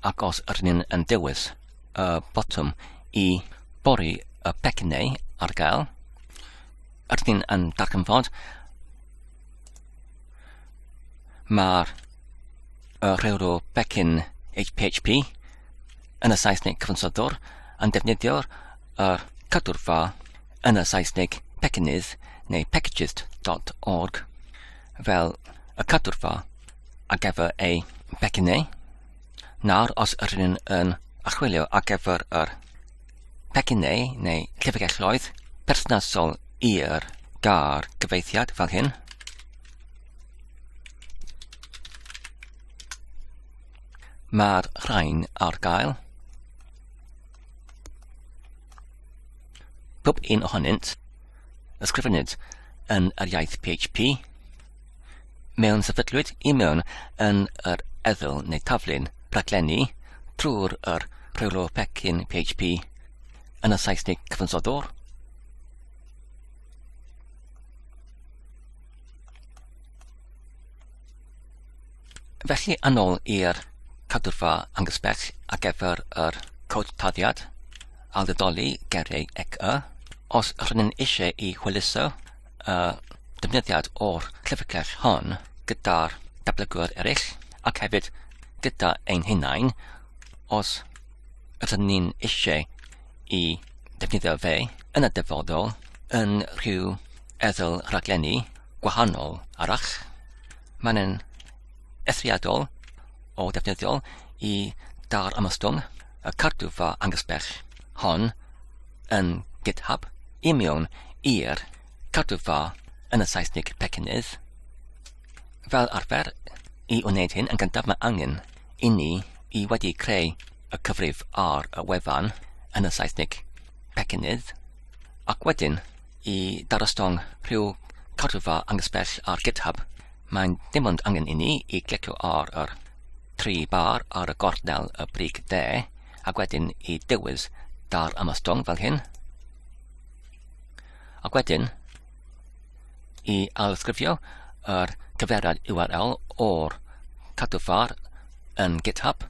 ac os ydyn yn dewis y botwm I bori y pecynau ar gael, ydyn yn darganfod mae'r rheolwr pecyn PHP yn y Saesnig cyfansoddwr yn defnyddio'r cadwrfa yn y Saesnig pecynydd neu packagist.org fel y cadwrfa ar gyfer ei pecynau. Nawr os ydyn yn achwilio ar gyfer yr pecynau neu llyfrgelloedd perthnasol i'r gair gyfeithiad fel hyn. Mae'r rhain ar gael. Pob un ohonynt ysgrifennwyd yn yr iaith PHP mewn sefydlwyd I mewn yn yr eddyl neu taflun rhaglenni trwy'r rheolwr pecyn PHP yn y Saesnig cyfansoddwr. Felly yn ôl i'r cadwrfa angysbell ar gyfer yr cod taddiad, aldydoli geriau ec Os rydyn eisiau I hwyluso defnyddiad o'r llyfrgell hon gyda'r dablygwr eraill ac hefyd gyda ein hunain, os rydyn ni'n eisiau I defnyddio fe yn y dyfodol yn rhyw eddol rhaglenni gwahanol arall, mae'n eithriadol o defnyddiol I dar ymostwng y cartwfa angysbell hon yn GitHub I mewn i'r cartwfa yn y Saesnig pecynydd. Fel arfer I wneud hyn yn gyntaf mae angen I ni I wedi creu y cyfrif ar y wefan yn y Saesnig pecynydd ac wedyn I darostong rhyw cartwfa angysbell ar GitHub mae'n dim ond angen I ni I glicio ar yr 3 bar ar y gornel y brig D ac wedyn I dewis dar ymostwng fel hyn ac wedyn I alsgrifio yr cyfeiriad URL o'r cartwfar yn GitHub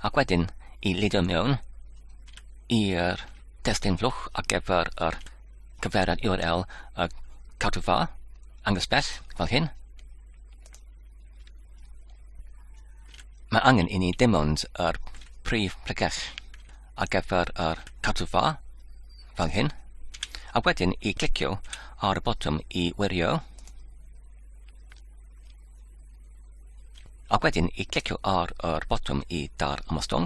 ac wedyn I leidio mewn i'r testyn flwch ar gyfer yr cyfeiriad URL y cartwfa angysbell fel hyn. Mae angen I ni dim ond yr prif pregell ar gyfer yr cartwfa fel hyn a wedyn I glicio ar y botwm I wirio a wedyn I glicio ar yr botwm I dar ymostwng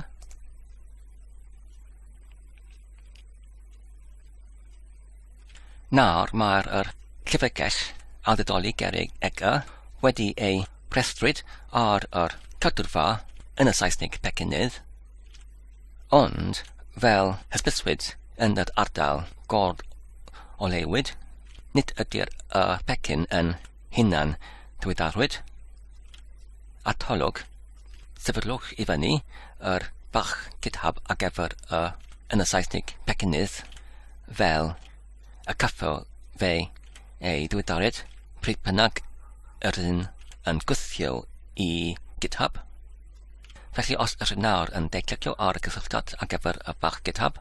nawr mae'r llyfrgell awdurdoli gerrig EGA wedi ei presrwyd ar yr cartwfa yn y Saesnig pecynydd ond fel hysbyswyd yn yr ardal gor-olewyd nid ydy'r pecyn yn hunan diweddarwyd atolwg sefydlwch I fyny yr bach GitHub ar gyfer yn y Saesnig pecynydd fel y caffo fe ei diweddarwyd pryd bynnag rydyn yn gwythio I GitHub. Felly os ydych nawr yn clicio ar y cysylltiad ar gyfer y bach GitHub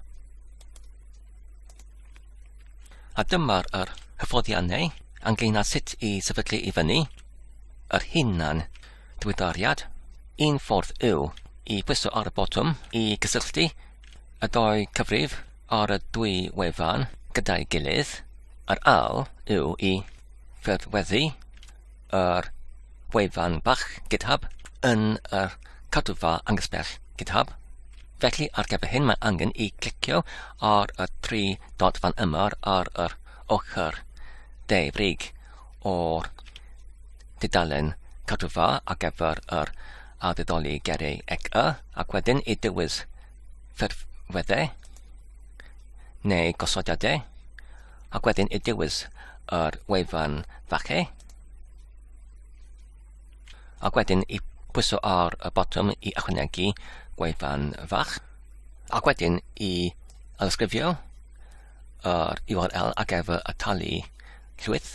a dyma'r hyfforddiannau ynglŷn â sut I sefydlu I fyny yr hunan diweddariad. Un ffordd yw I pwyso ar y botwm I gysylltu y ddau cyfrif ar y 2 wefan gyda'i gilydd. Yr ail yw I ffurfweddu yr wefan bach GitHub yn yr cartwfa angysbell GitHub. Felly ar gyfer hyn mae angen I clicio ar y 3 dot fan yma ar yr ochr de brig o'r dudalen cartwfa ar gyfer yr awdurdoli gerrig EGA ac wedyn I dewis ffurfweddau neu gosodiadau ac wedyn I dewis yr wefan fachau ac wedyn I pwyso ar y botwm I ychwanegu wefan fach ac wedyn I ysgrifio yr URL ar gyfer y tali llwyth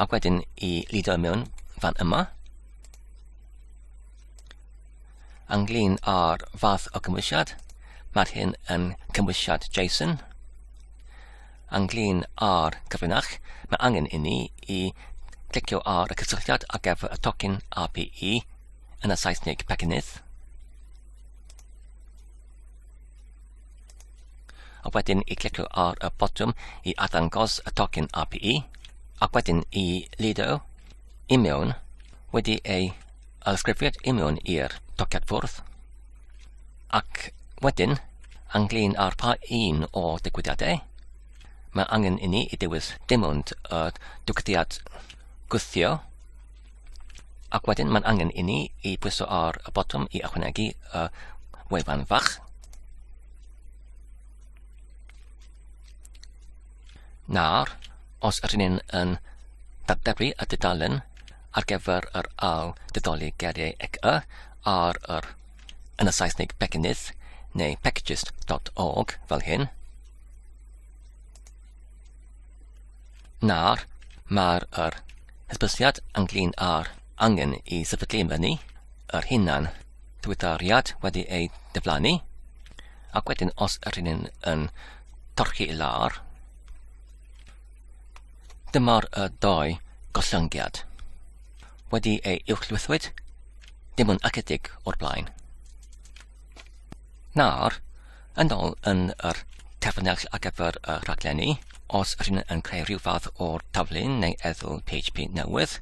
ac wedyn I leidio mewn fan yma ynglŷn â'r fath o cymwysiad mae'r hyn yn cymwysiad JSON ynglŷn â'r cyfrinach mae angen I ni I clicio ar y cysylltiad ar gyfer y tocyn API yn y Saesnig pecynydd a wedyn I clicio ar y botwm I ardangos y tocyn API ac wedyn I leidio I mewn wedi ei ysgrifiad I mewn i'r tociad ffwrdd ac wedyn ynglŷn â'r pa un o digwyddiadau mae angen I ni I dewis dim ond y digwyddiad gwthio ac wedyn mae'n angen I ni I pwyso ar y botwm I ychwanegu y wefan fach nawr os ydyn ni'n yn dadlebu y dudalen ar gyfer yr awdurdoli gerrig EGA ar yn y Saesnig pecynydd neu packagist.org fel hyn nawr mae'r hysbysiad ynglŷn â'r angen I sefydlu fyny yr hunan diweddariad wedi ei diflannu, ac wedyn os ydyn nhw'n yn torchi I lawr, dyma'r dou gollyngiad. Wedi ei uwchlwythwyd, dim ond ychydig o'r blaen. Nawr, yn ôl yn yr terfynell ar gyfer y rhaglenni, os ydyn yn creu rhyw fath o'r taflun neu eddl PHP newydd,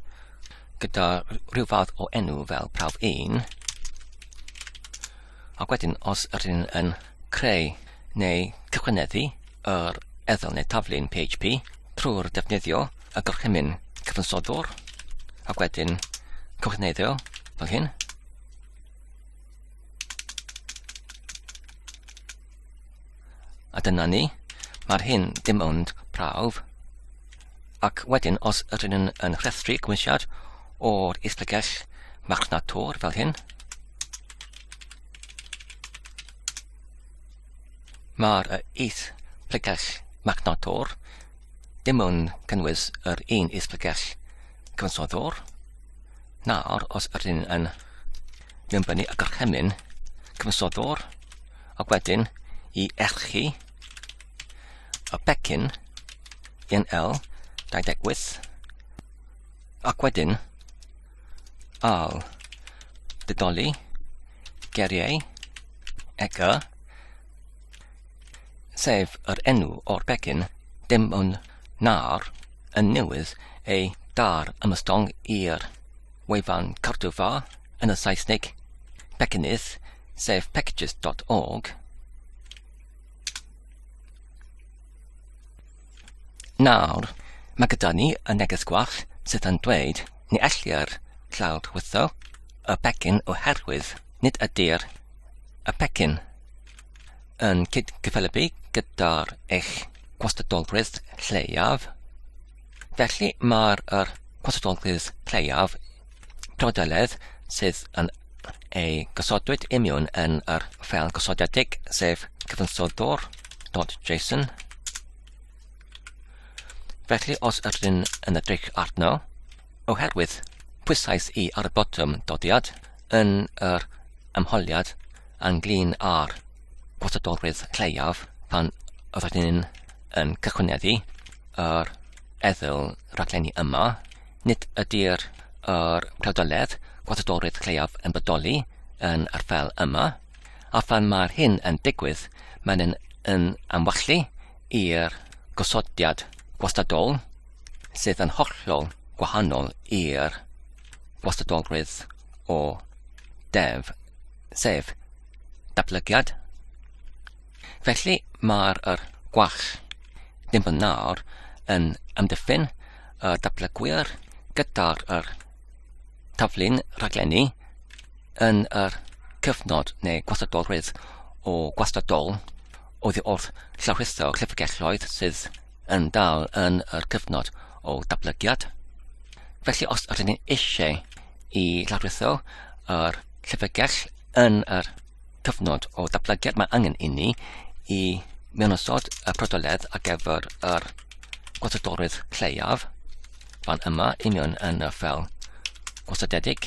gyda rhyw fath o enw fel prawf 1, ac wedyn os ydyn yn creu neu cychwyneddu yr eddl neu taflun PHP trwy'r defnyddio y gorchymyn cyfansoddwr, ac wedyn cychwyneddio fel hyn. A dyna ni, mae'r hyn dim ond prawf, ac wedyn os ydyn yn rhestru cymwysiad o'r isblegell marchnatwr fel hyn, mae'r isblegell marchnatwr dim ond cynnwys yr un isblegell cyfansoddwr. Nawr, os ydyn yn mewnbynnu y gorchymyn cyfansoddwr, ac wedyn I erchu y becyn INL 28, ac wedyn al didoli geriau ega, sef yr enw o'r becyn, dim ond nawr yn newydd ei dar ymystong i'r wefan cardwfa yn y Saesnig becynydd, sef packagist.org. Nawr, mae gyda ni y neges gwall sydd yn dweud ni ellir llawrchwytho y becyn oherwydd nid ydy'r y becyn yn cydgyffelybu gyda'r eich gwastadolrwydd lleiaf. Felly mae'r gwastadolrwydd lleiaf brodyledd sydd yn ei gosodwyd imiwn yn yr ffeil gosodiedig sef cyfansoddwr.json. Felly os ydyn yn edrych arno, oherwydd pwysais I ar y botwm dodiad yn yr ymholiad ynglyn â'r gwastadolrwydd lleiaf pan oeddwn yn cychwyneddu yr eddl rhaglenni yma, nid ydy'r brodyledd gwastadolrwydd lleiaf yn bodoli yn yr ffeil yma, a phan mae'r hyn yn digwydd, mae'n yn amwallu i'r gosodiad gwastadol sydd yn hollol gwahanol i'r gwastadolrwydd o dev, sef datblygiad. Felly mae'r gwall dim ond nawr yn amddiffyn y datblygwyr gyda'r taflun rhaglenni yn yr cyfnod neu gwastadolrwydd o gwastadol oddi wrth llawrithio llyfrgelloedd sydd yn dal yn yr cyfnod o datblygiad. Felly os ydyn ni eisiau I llawrithio yr llyfrgell yn yr cyfnod o datblygiad, mae angen I ni I mewnysod y prodyledd ar gyfer yr gwastadolrwydd lleiaf fan yma union yn y ffeil gwastadedig,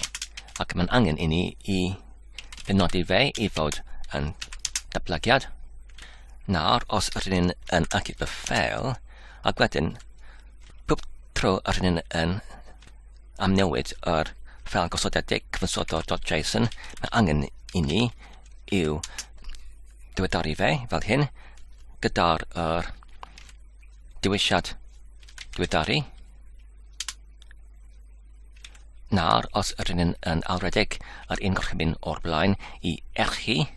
ac mae'n angen I ni I benodi fe I fod yn datblygiad. Nawr, os ydyn ni yn agor y ffeil, ac wedyn, pob tro ydyn ni yn amnewid yr ffeil gosodiedig cyfansoddwr.json, mae angen I ni yw diweddaru fe fel hyn, gyda'r diwisiad diweddaru. Nawr, os ydyn ni yn alredig ar un gorchymyn o'r blaen I erchu y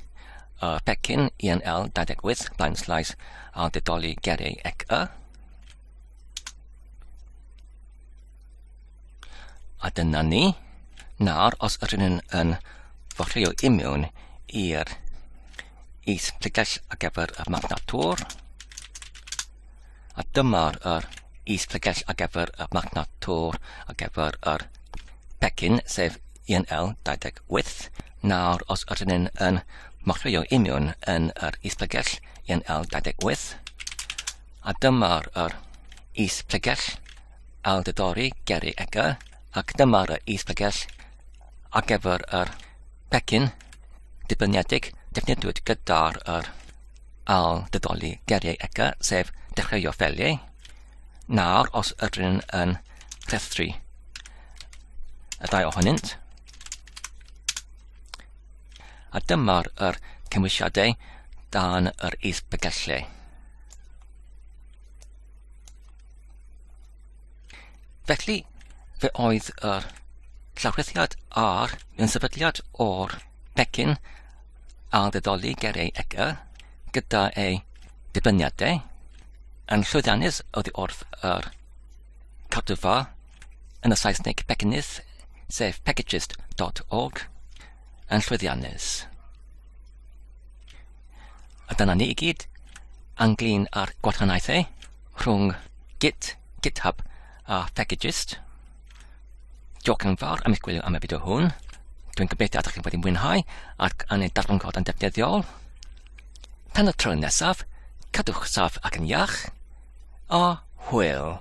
becyn INL 28 blaen slais a didoli geriau ega. A dyna ni. Nawr, os ydyn ni yn forlio imiwn i'r is-plegell ar gyfer y marchnatwr, a dyma'r is-plegell ar gyfer y marchnatwr ar gyfer yr becyn, sef INL 28. Nawr, os ydyn ni yn morlio imiwn yn yr is-plegell INL 28, a dyma'r is-plegell aldedori geri ega, ac dyma'r is-plegell ar gyfer yr becyn dibyniedig defnyddiwyd gyda'r al-dydoli geriau ega, sef dechreuo ffeliau. Nawr, os ydyn yn rhestru y ddau ohonynt, a dyma'r cymwysiadau dan yr is-bygellau. Felly, fe oedd yr llawrythiad ar yn sefydliad o'r pecyn al-dydoli geriau ega gyda ei dibyniadau yn llwyddiannus oddi wrth yr cadwfa yn y Saesneg Packagist, sef packagist.org, yn llwyddiannus. A dyna ni I gyd ynglyn â'r gwahaniaethau rhwng Git Github a Packagist. Diolch yn fawr am eich gwylio am y fideo hwn. Dwi'n gobeithio ydych chi wedi mwynhau ac yn ei darlungodd yn defnyddiol. Tan y tro nesaf, cadwch saff ac yn iach, a hwyl.